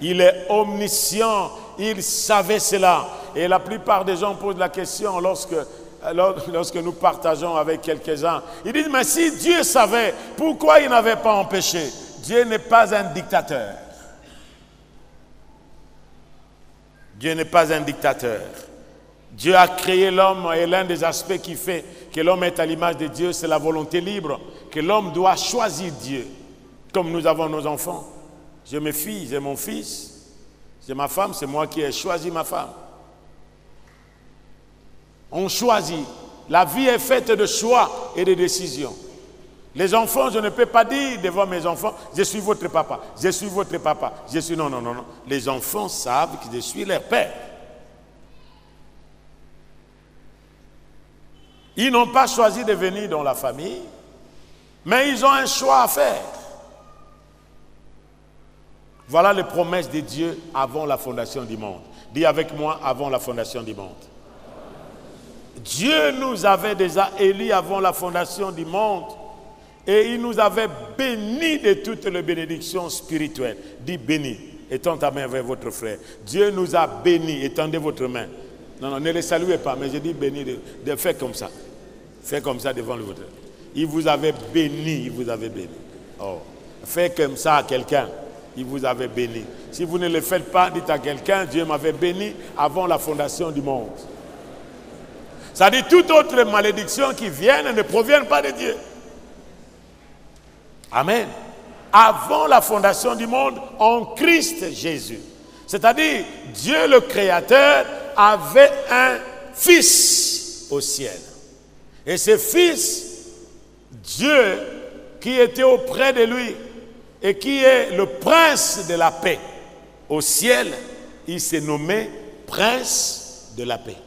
Il est omniscient, il savait cela. Et la plupart des gens posent la question lorsque nous partageons avec quelques-uns. Ils disent, mais si Dieu savait, pourquoi il n'avait pas empêché? Dieu n'est pas un dictateur. Dieu n'est pas un dictateur. Dieu a créé l'homme et l'un des aspects qui fait que l'homme est à l'image de Dieu, c'est la volonté libre, que l'homme doit choisir Dieu. Comme nous avons nos enfants. J'ai mes filles, j'ai mon fils, j'ai ma femme, c'est moi qui ai choisi ma femme. On choisit. La vie est faite de choix et de décisions. Les enfants, je ne peux pas dire devant mes enfants, je suis votre papa, je suis votre papa, je suis... Non. Les enfants savent que je suis leur père. Ils n'ont pas choisi de venir dans la famille, mais ils ont un choix à faire. Voilà les promesses de Dieu avant la fondation du monde. Dis avec moi, avant la fondation du monde. Dieu nous avait déjà élus avant la fondation du monde et il nous avait bénis de toutes les bénédictions spirituelles. Dis béni, étends ta main vers votre frère. Dieu nous a bénis, étendez votre main. Non, ne les saluez pas, mais je dis béni, de faire comme ça. Faites comme ça devant le vôtre. Il vous avait béni, il vous avait béni. Oh. Faites comme ça à quelqu'un, il vous avait béni. Si vous ne le faites pas, dites à quelqu'un, Dieu m'avait béni avant la fondation du monde. Ça dit, toute autre malédiction qui vienne ne proviennent pas de Dieu. Amen. Avant la fondation du monde, en Christ Jésus. C'est-à-dire, Dieu le Créateur avait un fils au ciel. Et ce fils, Dieu, qui était auprès de lui et qui est le prince de la paix, au ciel, il s'est nommé prince de la paix.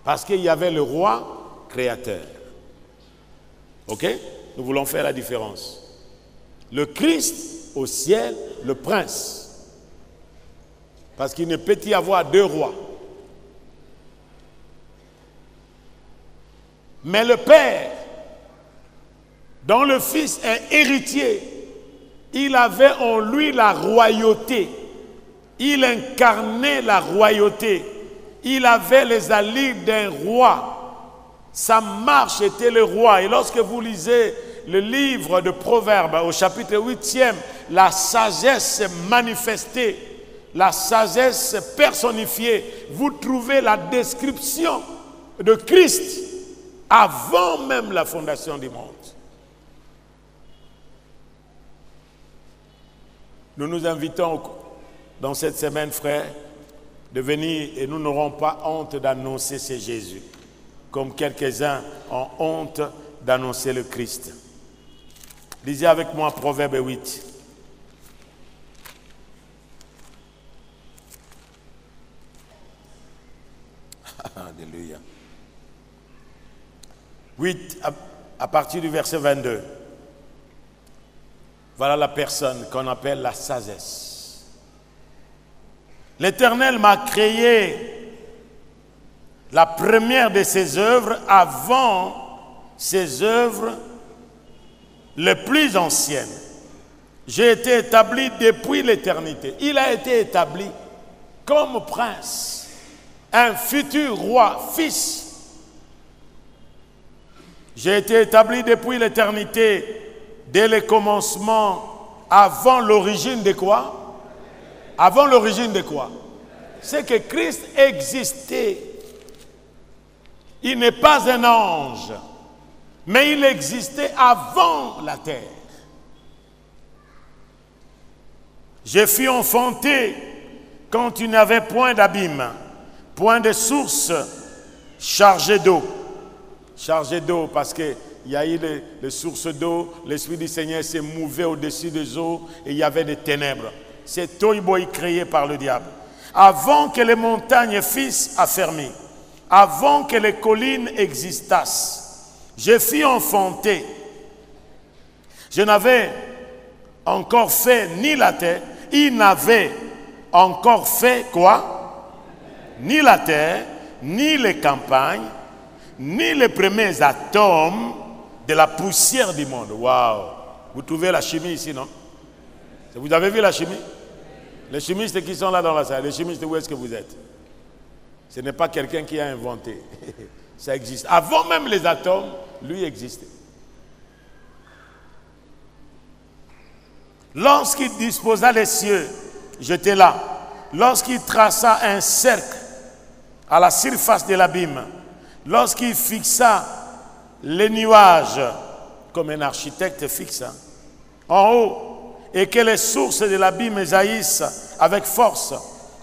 Parce qu'il y avait le roi créateur. Ok? Nous voulons faire la différence. Le Christ au ciel, le prince. Parce qu'il ne peut y avoir deux rois. Mais le Père, dont le Fils est héritier, il avait en lui la royauté. Il incarnait la royauté. Il avait les allures d'un roi. Sa marche était le roi. Et lorsque vous lisez le livre de Proverbes au chapitre 8e, la sagesse manifestée, la sagesse personnifiée, vous trouvez la description de Christ avant même la fondation du monde. Nous nous invitons dans cette semaine, frères, de venir et nous n'aurons pas honte d'annoncer ce Jésus, comme quelques-uns ont honte d'annoncer le Christ. Lisez avec moi Proverbe 8. Alléluia. 8 à partir du verset 22. Voilà la personne qu'on appelle la sagesse. L'Éternel m'a créé la première de ses œuvres avant ses œuvres les plus anciennes. J'ai été établi depuis l'éternité. Il a été établi comme prince, un futur roi, fils. J'ai été établi depuis l'éternité, dès le commencement, avant l'origine de quoi? Avant l'origine de quoi? C'est que Christ existait. Il n'est pas un ange, mais il existait avant la terre. Je fus enfanté quand il n'y avait point d'abîme, point de source chargée d'eau. Chargée d'eau parce qu'il y a eu les sources d'eau, l'Esprit du Seigneur s'est mouvé au-dessus des eaux et il y avait des ténèbres. C'est Toyboy créé par le diable. Avant que les montagnes fissent affermies, avant que les collines existassent, je fus enfanté. Je n'avais encore fait ni la terre, il n'avait encore fait quoi? Ni la terre, ni les campagnes, ni les premiers atomes de la poussière du monde. Waouh! Vous trouvez la chimie ici, non? Vous avez vu la chimie? Les chimistes qui sont là dans la salle, les chimistes, où est-ce que vous êtes? Ce n'est pas quelqu'un qui a inventé. Ça existe. Avant même les atomes, lui existait. Lorsqu'il disposa les cieux, j'étais là. Lorsqu'il traça un cercle à la surface de l'abîme, lorsqu'il fixa les nuages, comme un architecte fixe, en haut, et que les sources de l'abîme jaillissent avec force,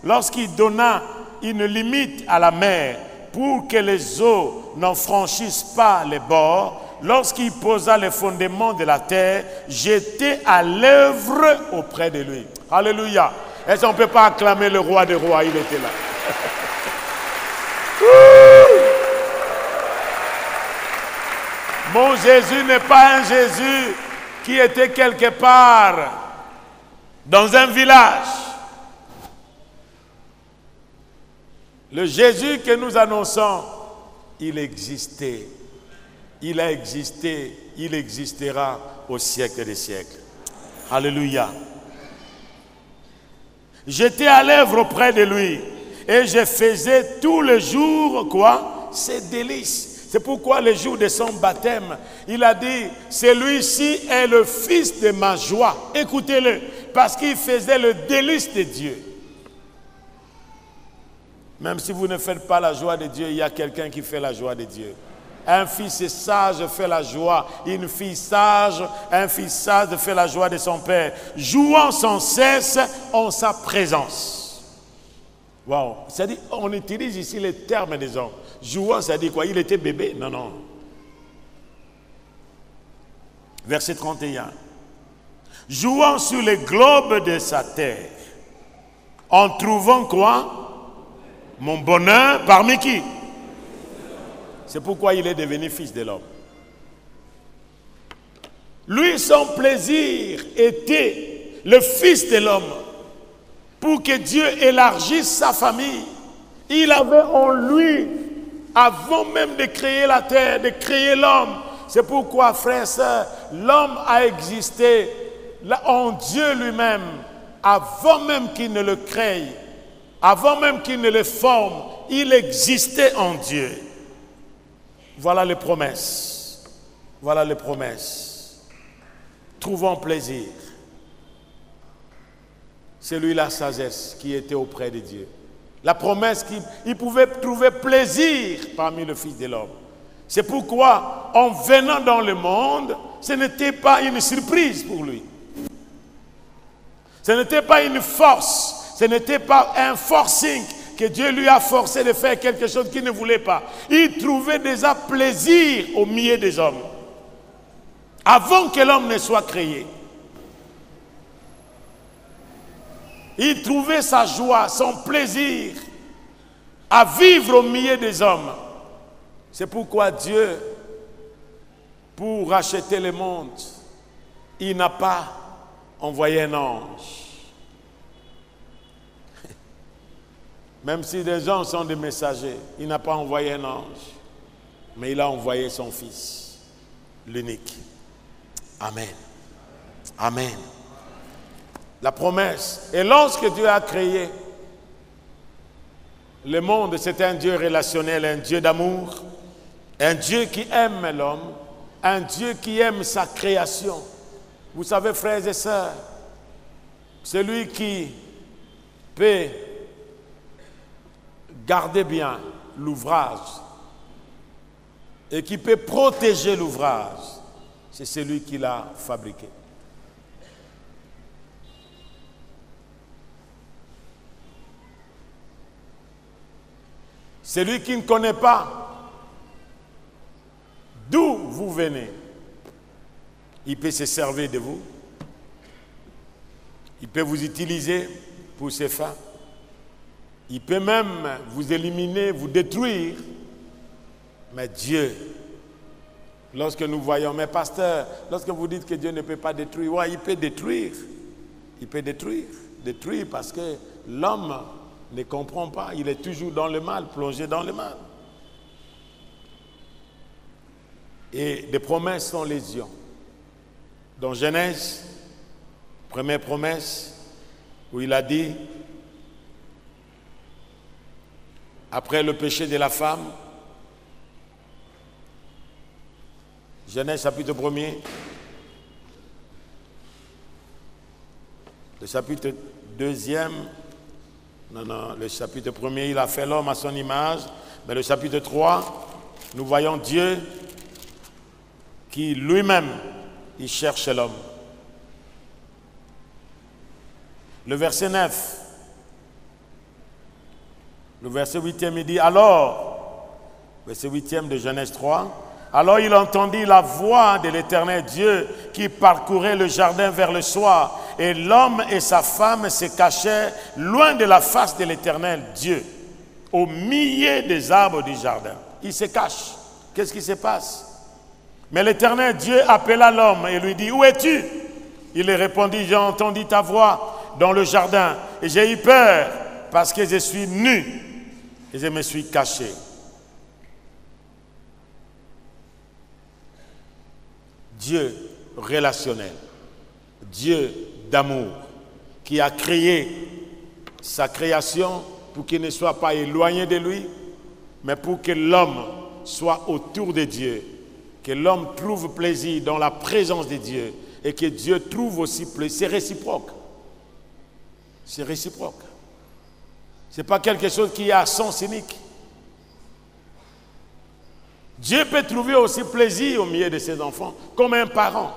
lorsqu'il donna une limite à la mer pour que les eaux n'en franchissent pas les bords, lorsqu'il posa les fondements de la terre, j'étais à l'œuvre auprès de lui. Alléluia. Est-ce qu'on ne peut pas acclamer le roi des rois? Il était là. Mon Jésus n'est pas un Jésus qui était quelque part dans un village. Le Jésus que nous annonçons, il existait. Il a existé, il existera au siècle des siècles. Alléluia. J'étais à l'œuvre auprès de lui et je faisais tous les jours quoi? Ses délices. C'est pourquoi le jour de son baptême, il a dit, celui-ci est le fils de ma joie. Écoutez-le, parce qu'il faisait le délice de Dieu. Même si vous ne faites pas la joie de Dieu, il y a quelqu'un qui fait la joie de Dieu. Un fils sage fait la joie. Une fille sage, un fils sage fait la joie de son père. Jouant sans cesse en sa présence. Wow. C'est-à-dire, on utilise ici les termes des hommes. Jouant, ça dit quoi? Il était bébé? Non, non. Verset 31. Jouant sur les globes de sa terre, en trouvant quoi? Mon bonheur parmi qui? C'est pourquoi il est devenu fils de l'homme. Lui, son plaisir était le fils de l'homme. Pour que Dieu élargisse sa famille, il avait en lui, avant même de créer la terre, de créer l'homme. C'est pourquoi, frères et sœurs, l'homme a existé en Dieu lui-même, avant même qu'il ne le crée, avant même qu'il ne le forme, il existait en Dieu. Voilà les promesses. Voilà les promesses. Trouvons plaisir. C'est lui la sagesse qui était auprès de Dieu. La promesse qu'il pouvait trouver plaisir parmi le Fils de l'homme. C'est pourquoi, en venant dans le monde, ce n'était pas une surprise pour lui. Ce n'était pas une force. Ce n'était pas un forcing que Dieu lui a forcé de faire quelque chose qu'il ne voulait pas. Il trouvait déjà plaisir au milieu des hommes. Avant que l'homme ne soit créé. Il trouvait sa joie, son plaisir à vivre au milieu des hommes. C'est pourquoi Dieu, pour racheter le monde, il n'a pas envoyé un ange. Même si des gens sont des messagers, il n'a pas envoyé un ange, mais il a envoyé son Fils, l'unique. Amen. Amen. La promesse. Et lorsque Dieu a créé le monde, c'est un Dieu relationnel, un Dieu d'amour, un Dieu qui aime l'homme, un Dieu qui aime sa création. Vous savez, frères et sœurs, celui qui peut garder bien l'ouvrage et qui peut protéger l'ouvrage, c'est celui qui l'a fabriqué. Celui qui ne connaît pas d'où vous venez, il peut se servir de vous. Il peut vous utiliser pour ses fins. Il peut même vous éliminer, vous détruire. Mais Dieu, lorsque nous voyons, mais pasteur, lorsque vous dites que Dieu ne peut pas détruire, ouais, il peut détruire. Il peut détruire. Détruire parce que l'homme ne comprend pas. Il est toujours dans le mal, plongé dans le mal. Et des promesses sont légion. dans Genèse, première promesse, où il a dit, après le péché de la femme, Genèse chapitre 1er, le chapitre 2e, le chapitre 1er, il a fait l'homme à son image, mais le chapitre 3, nous voyons Dieu qui lui-même, il cherche l'homme. Le verset 9, le verset 8e, il dit, alors, verset 8e de Genèse 3, alors il entendit la voix de l'Éternel Dieu qui parcourait le jardin vers le soir, et l'homme et sa femme se cachaient loin de la face de l'Éternel Dieu, au milieu des arbres du jardin. Ils se cachent. Qu'est-ce qui se passe? Mais l'Éternel Dieu appela l'homme et lui dit, où es-tu? Il lui répondit, j'ai entendu ta voix dans le jardin, et j'ai eu peur parce que je suis nu et je me suis caché. Dieu relationnel, Dieu d'amour, qui a créé sa création pour qu'il ne soit pas éloigné de lui, mais pour que l'homme soit autour de Dieu, que l'homme trouve plaisir dans la présence de Dieu et que Dieu trouve aussi plaisir. C'est réciproque. C'est réciproque. Ce n'est pas quelque chose qui est à sens unique. Dieu peut trouver aussi plaisir au milieu de ses enfants, comme un parent.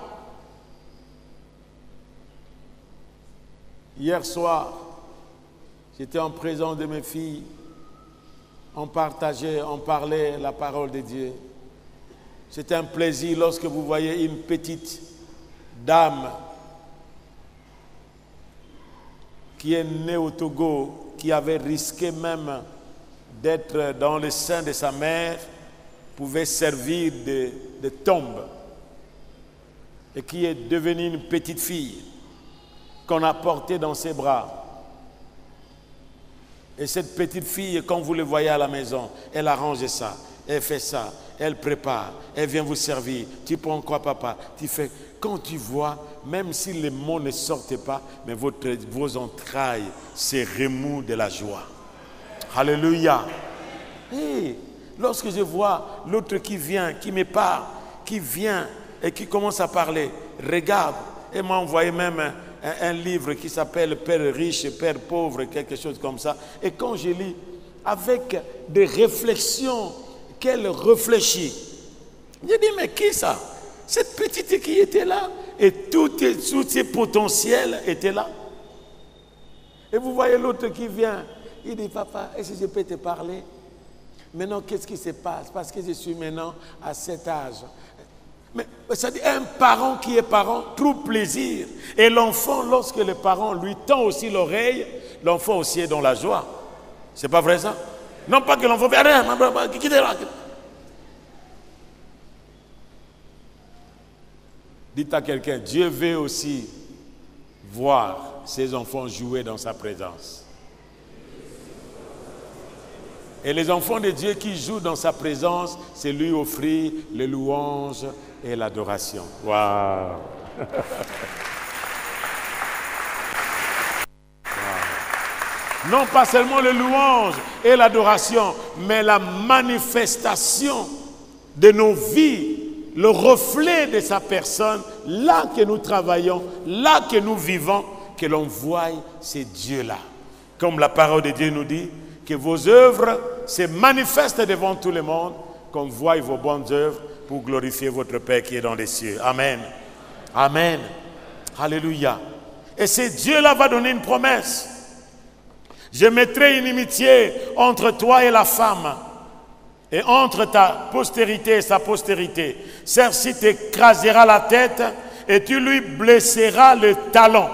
Hier soir, j'étais en présence de mes filles. On partageait, on parlait la parole de Dieu. C'est un plaisir lorsque vous voyez une petite dame qui est née au Togo, qui avait risqué même d'être dans le sein de sa mère, pouvait servir de tombe, et qui est devenue une petite fille qu'on a portée dans ses bras. Et cette petite fille, quand vous le voyez à la maison, elle arrange ça, elle fait ça, elle prépare, elle vient vous servir. Tu prends quoi, papa? Tu fais. Quand tu vois, même si les mots ne sortent pas, mais vos entrailles se remouent de la joie. Alléluia. Hey, lorsque je vois l'autre qui vient, qui me parle, qui vient et qui commence à parler, regarde, elle m'a envoyé même un livre qui s'appelle Père riche et Père pauvre, quelque chose comme ça. Et quand je lis, avec des réflexions qu'elle réfléchit, je dis, mais qui ça? Cette petite qui était là, et tous ses potentiels étaient là. Et vous voyez l'autre qui vient, il dit, papa, est-ce que je peux te parler? Maintenant, qu'est-ce qui se passe? Parce que je suis maintenant à cet âge. Mais ça dit, un parent qui est parent trouve plaisir. Et l'enfant, lorsque le parent lui tend aussi l'oreille, l'enfant aussi est dans la joie. C'est pas vrai ça? Non pas que l'enfant fait rien, quittez là. Dites à quelqu'un, Dieu veut aussi voir ses enfants jouer dans sa présence. Et les enfants de Dieu qui jouent dans sa présence, c'est lui offrir les louanges et l'adoration. Waouh! Non pas seulement les louanges et l'adoration, mais la manifestation de nos vies, le reflet de sa personne, là que nous travaillons, là que nous vivons, que l'on voie ces dieux-là. Comme la parole de Dieu nous dit, que vos œuvres se manifestent devant tout le monde, qu'on voie vos bonnes œuvres pour glorifier votre Père qui est dans les cieux. Amen. Amen. Alléluia. Et ce Dieu-là va donner une promesse. Je mettrai une inimitié entre toi et la femme, et entre ta postérité et sa postérité. Celle-ci t'écrasera la tête et tu lui blesseras le talon.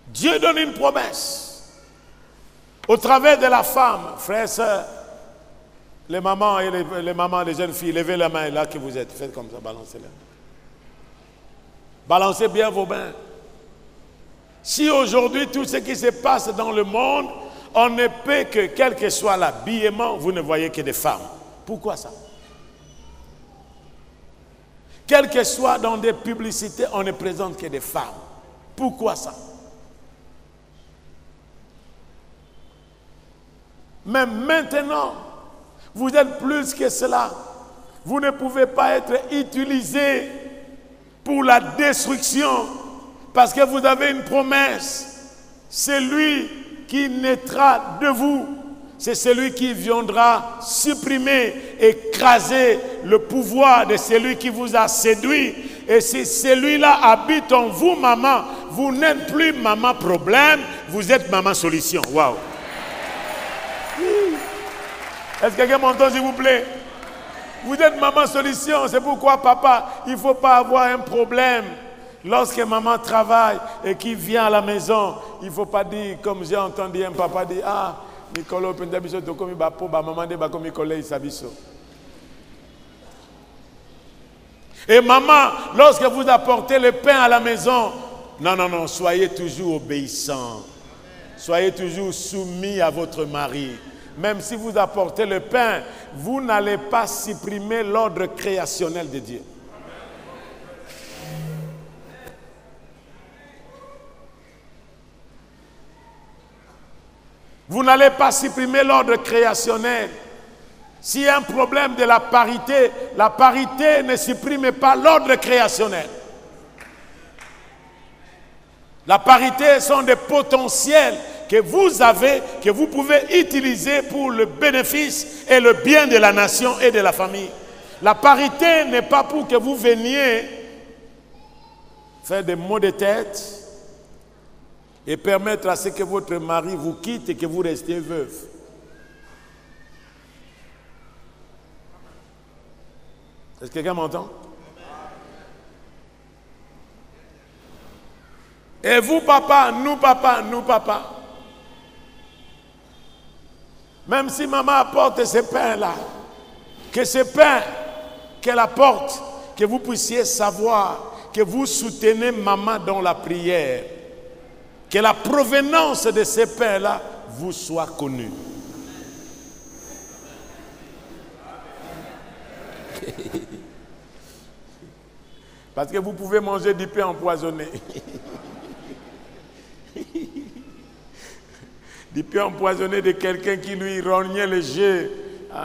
Dieu donne une promesse. Au travers de la femme, frères et sœurs, les mamans et les mamans, les jeunes filles, levez la main là que vous êtes. Faites comme ça, balancez-la. Balancez bien vos mains. Si aujourd'hui tout ce qui se passe dans le monde, on ne peut que, quel que soit l'habillement, vous ne voyez que des femmes. Pourquoi ça? Quel que soit dans des publicités, on ne présente que des femmes. Pourquoi ça? Mais maintenant, vous êtes plus que cela. Vous ne pouvez pas être utilisé pour la destruction parce que vous avez une promesse. Celui qui naîtra de vous, c'est celui qui viendra supprimer, écraser le pouvoir de celui qui vous a séduit. Et si celui-là habite en vous, maman, vous n'êtes plus maman problème, vous êtes maman solution. Waouh! Est-ce que quelqu'un m'entend, s'il vous plaît? Vous êtes maman solution. C'est pourquoi, papa, il ne faut pas avoir un problème. Lorsque maman travaille et qu'il vient à la maison, il ne faut pas dire, comme j'ai entendu un papa dire, ah, Nicolas, et maman, lorsque vous apportez le pain à la maison, non, soyez toujours obéissants. Soyez toujours soumis à votre mari. Même si vous apportez le pain, vous n'allez pas supprimer l'ordre créationnel de Dieu. Vous n'allez pas supprimer l'ordre créationnel. S'il y a un problème de la parité ne supprime pas l'ordre créationnel. La parité sont des potentiels que vous avez, que vous pouvez utiliser pour le bénéfice et le bien de la nation et de la famille. La parité n'est pas pour que vous veniez faire des maux de tête et permettre à ce que votre mari vous quitte et que vous restiez veuve. Est-ce que quelqu'un m'entend? Et vous, papa, nous, papa. Même si maman apporte ce pain-là, que ce pain qu'elle apporte, que vous puissiez savoir que vous soutenez maman dans la prière, que la provenance de ce pain-là vous soit connue. Parce que vous pouvez manger du pain empoisonné. Du pain empoisonné de quelqu'un qui lui rognait les yeux.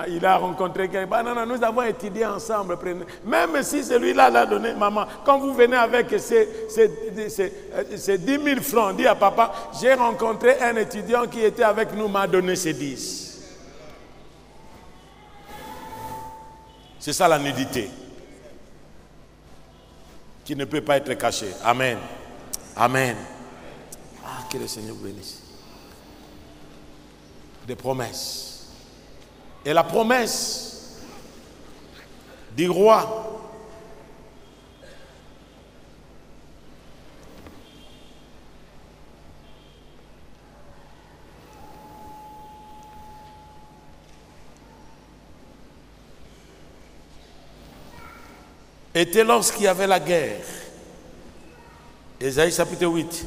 Il a rencontré quelqu'un. Non, nous avons étudié ensemble. Même si celui-là l'a donné, maman, quand vous venez avec ces 10 000 francs, dis à papa, j'ai rencontré un étudiant qui était avec nous, m'a donné ces 10. C'est ça la nudité. Qui ne peut pas être cachée. Amen. Amen. Ah, que le Seigneur vous bénisse. Des promesses. Et la promesse du roi était lorsqu'il y avait la guerre. Ésaïe chapitre 8.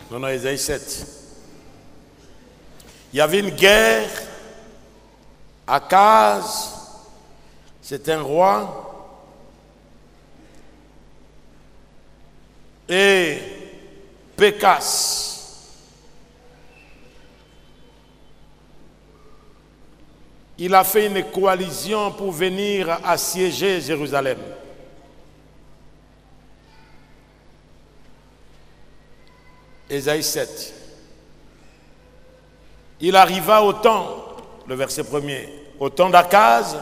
Non, Ésaïe 7. Il y avait une guerre. Akaz, c'est un roi. Et Pékas, il a fait une coalition pour venir assiéger Jérusalem. Ésaïe 7. Il arriva au temps, le verset 1er, au temps d'Akaz,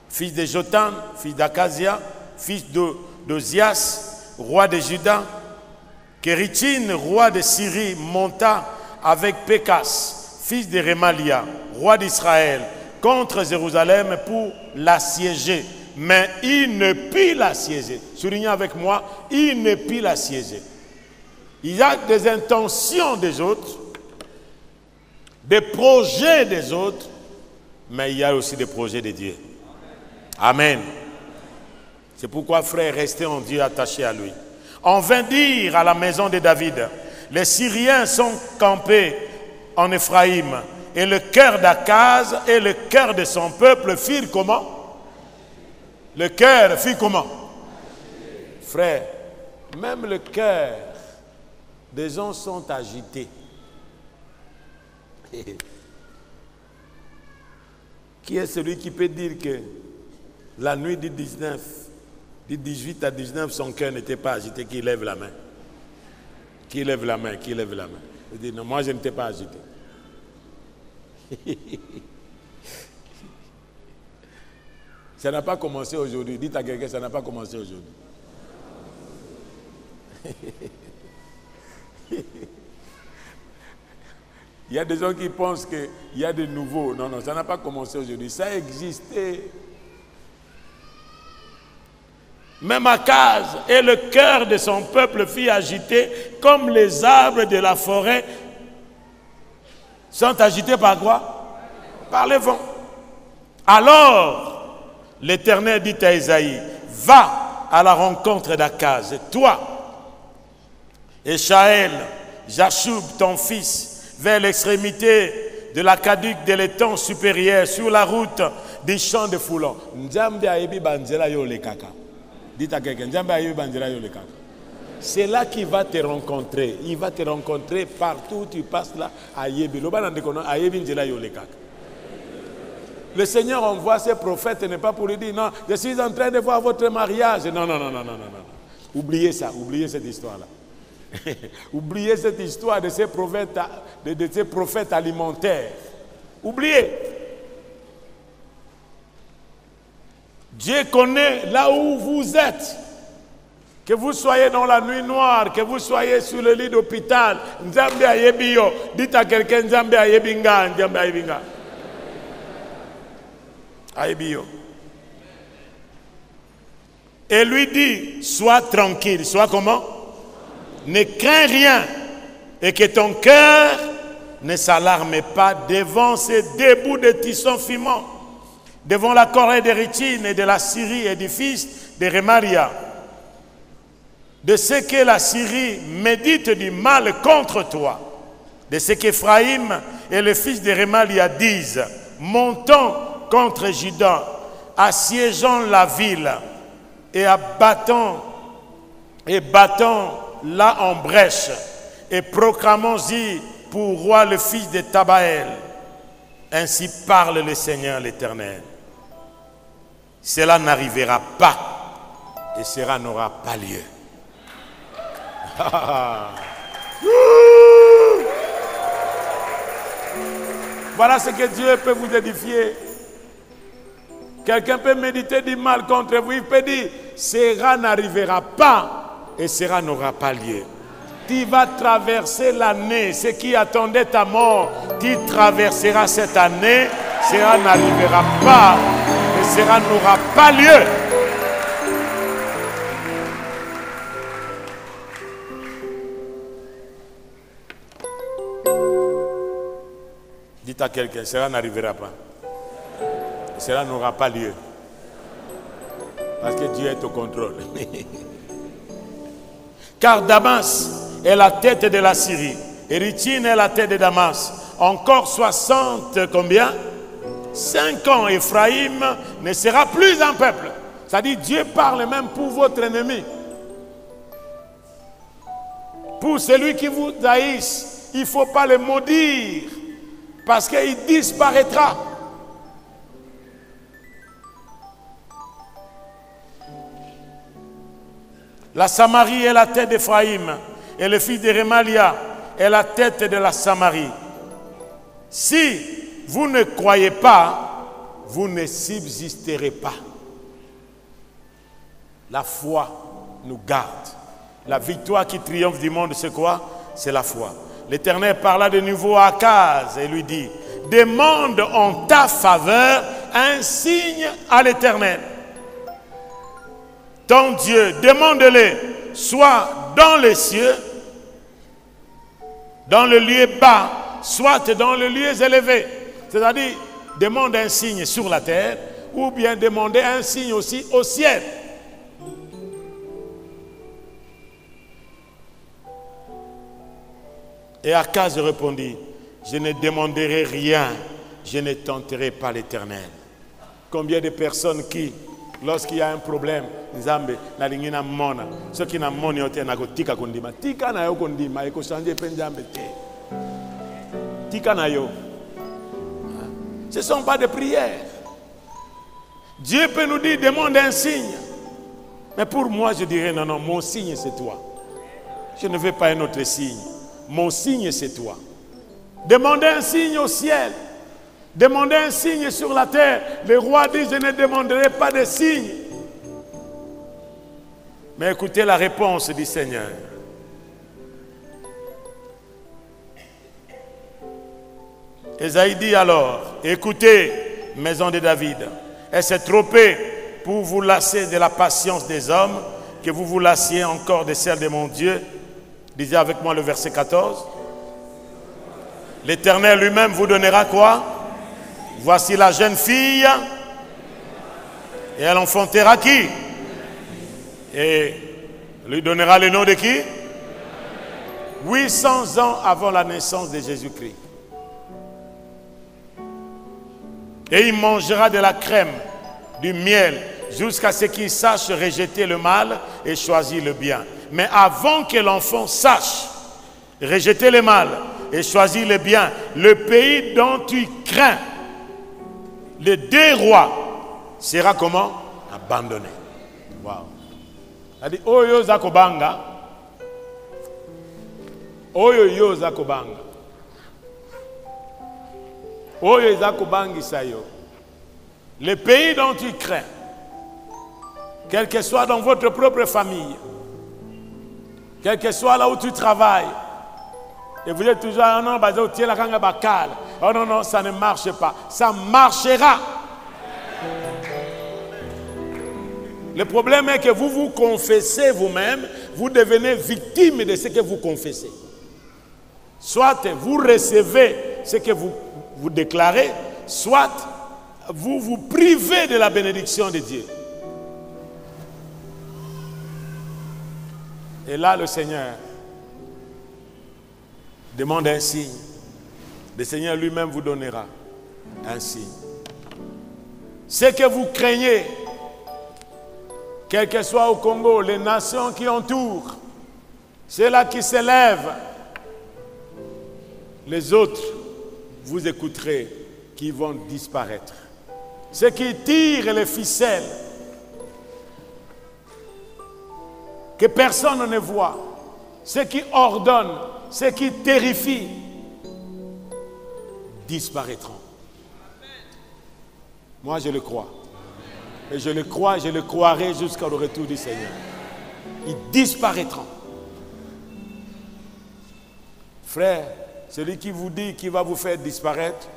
fils de Jotam, fils d'Akazia, fils d'Ozias, roi de Juda, qu'Éritine, roi de Syrie, monta avec Pékas, fils de Rémalia, roi d'Israël, contre Jérusalem pour l'assiéger. Mais il ne put l'assiéger. Soulignez avec moi, il ne put l'assiéger. Il y a des intentions des autres, des projets des autres, mais il y a aussi des projets de Dieu. Amen. C'est pourquoi, frère, restez en Dieu attachés à lui. On vint dire à la maison de David, les Syriens sont campés en Éphraïm. Et le cœur d'Akaz et le cœur de son peuple firent comment? Le cœur fit comment? Frère, même le cœur des gens sont agités. Qui est celui qui peut dire que la nuit du 18 à 19, son cœur n'était pas agité? Qui lève la main? Qui lève la main? Qui lève la main? Il dit non, moi je n'étais pas agité. Ça n'a pas commencé aujourd'hui. Dites à quelqu'un, ça n'a pas commencé aujourd'hui. Il y a des gens qui pensent qu'il y a de nouveaux. Non, non, ça n'a pas commencé aujourd'hui. Ça a existé. Même Akaz et le cœur de son peuple fit agiter comme les arbres de la forêt sont agités par quoi? Par le vent. Alors, l'Éternel dit à Ésaïe, va à la rencontre d'Akaz, toi, et Shaël, Jashub, ton fils, vers l'extrémité de la caduque de l'étang supérieur, sur la route des champs de Foulon. Nzambe ayebi banzela yo le kaka. Dites à quelqu'un, Nzambe ayebi banzela yo le kaka. C'est là qu'il va te rencontrer. Il va te rencontrer partout où tu passes là, ayebi. Ayebi nzela yo le kaka. Le Seigneur envoie ses prophètes, et n'est pas pour lui dire, non, je suis en train de voir votre mariage. Non, non, non, non, non, non, non. Oubliez ça, oubliez cette histoire-là. Oubliez cette histoire de ces prophètes, de ces prophètes alimentaires. Oubliez. Dieu connaît là où vous êtes. Que vous soyez dans la nuit noire, que vous soyez sur le lit d'hôpital. Nzambe ayebiyo. Dites à quelqu'un, Nzambe ayebinga, Nzambe ayebinga. Ayebiyo. Et lui dit, sois tranquille. Sois comment? Ne crains rien et que ton cœur ne s'alarme pas devant ces débouts de tissons fumants, devant la Corée de Richine et de la Syrie et du fils de Remaria, de ce que la Syrie médite du mal contre toi, de ce qu'Éphraïm et le fils de Remalia disent, montons contre Juda, assiégeons la ville et battons là en brèche et proclamons-y pour roi le fils de Tabaël. Ainsi parle le Seigneur l'Éternel. Cela n'arrivera pas et cela n'aura pas lieu. Voilà ce que Dieu peut vous édifier. Quelqu'un peut méditer du mal contre vous, il peut dire, cela n'arrivera pas et cela n'aura pas lieu. Tu vas traverser l'année, ce qui attendait ta mort, tu traverseras cette année, cela n'arrivera pas et cela n'aura pas lieu. Dites à quelqu'un, cela n'arrivera pas. Cela n'aura pas lieu. Parce que Dieu est au contrôle. Car Damas est la tête de la Syrie. Et Richine est la tête de Damas. Encore 60, combien? 5 ans, Éphraïm ne sera plus un peuple. C'est-à-dire, Dieu parle même pour votre ennemi. Pour celui qui vous haïsse, il ne faut pas le maudire. Parce qu'il disparaîtra. La Samarie est la tête d'Éphraïm et le fils de Remalia est la tête de la Samarie. Si vous ne croyez pas, vous ne subsisterez pas. La foi nous garde. La victoire qui triomphe du monde, c'est quoi? C'est la foi. L'Éternel parla de nouveau à Akaz et lui dit, demande en ta faveur un signe à l'Éternel. Ton Dieu, demande-le, soit dans les cieux, dans le lieu bas, soit dans le lieu élevé. C'est-à-dire, demande un signe sur la terre, ou bien demander un signe aussi au ciel. Et Akaz répondit, je ne demanderai rien, je ne tenterai pas l'Éternel. Combien de personnes qui, lorsqu'il y a un problème, Nzambe, na lingina mona, ceux qui n'ont moni ote na tika kondima, tika na yo kondima, eko changer pe Nzambe te. Tika na yo. Ce ne sont pas des prières. Dieu peut nous dire, demande un signe. Mais pour moi, je dirais, non, non, mon signe c'est toi. Je ne veux pas un autre signe. Mon signe c'est toi. Demandez un signe au ciel. Demandez un signe sur la terre. Le roi dit, je ne demanderai pas de signe. Mais écoutez la réponse du Seigneur. Ésaïe dit alors, écoutez, maison de David, est-ce trop peu pour vous lasser de la patience des hommes, que vous vous lassiez encore de celle de mon Dieu? Lisez avec moi le verset 14. L'Éternel lui-même vous donnera quoi? Voici la jeune fille, et elle enfantera qui? Et lui donnera le nom de qui? 800 ans avant la naissance de Jésus-Christ. Et il mangera de la crème, du miel, jusqu'à ce qu'il sache rejeter le mal et choisir le bien. Mais avant que l'enfant sache rejeter le mal et choisir le bien, le pays dont tu crains les deux rois sera comment? Abandonné. Wow. C'est-à-dire, Oyo Zakobanga, Oyo yo Zakobanga, Oyo Zakobangi Sayo. Le pays dont tu crains, quel que soit dans votre propre famille, quel que soit là où tu travailles, et vous êtes toujours, oh non, oh non, non, ça ne marche pas. Ça marchera. Le problème est que vous vous confessez vous-même, vous devenez victime de ce que vous confessez. Soit vous recevez ce que vous déclarez, soit vous vous privez de la bénédiction de Dieu. Et là, le Seigneur demande un signe. Le Seigneur lui-même vous donnera un signe. Ce que vous craignez, quel que soit au Congo, les nations qui entourent, ceux-là qui s'élèvent, les autres, vous écouterez, qui vont disparaître. Ceux qui tirent les ficelles, que personne ne voit, ceux qui ordonnent, ceux qui terrifient, disparaîtront. Moi, je le crois. Et je le crois, je le croirai jusqu'au retour du Seigneur. Ils disparaîtront. Frère, celui qui vous dit qu'il va vous faire disparaître,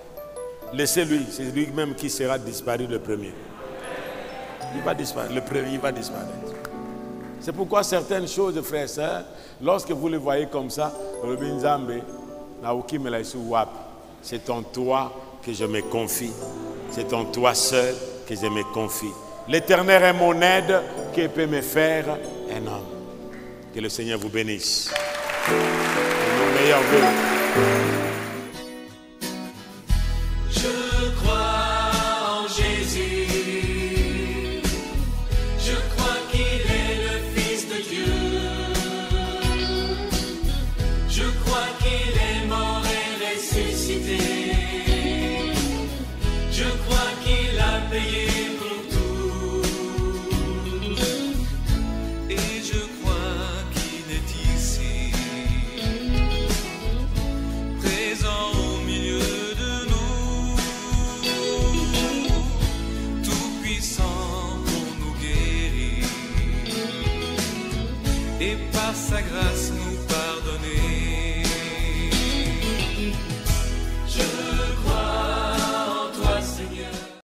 laissez-lui. C'est lui-même qui sera disparu le premier. Il va disparaître. Le premier, il va disparaître. C'est pourquoi certaines choses, frères et sœurs, lorsque vous les voyez comme ça, c'est en toi que je me confie. C'est en toi seul que je me confie. L'Éternel est mon aide, qui peut me faire un homme. Que le Seigneur vous bénisse. Mon meilleur vœu. Je crois en Jésus. Je crois qu'il est le Fils de Dieu. Je crois qu'il est mort et ressuscité. Je crois qu'il a payé pour tout. Et je crois qu'il est ici, présent au milieu de nous, tout puissant pour nous guérir et par sa grâce nous pardonner.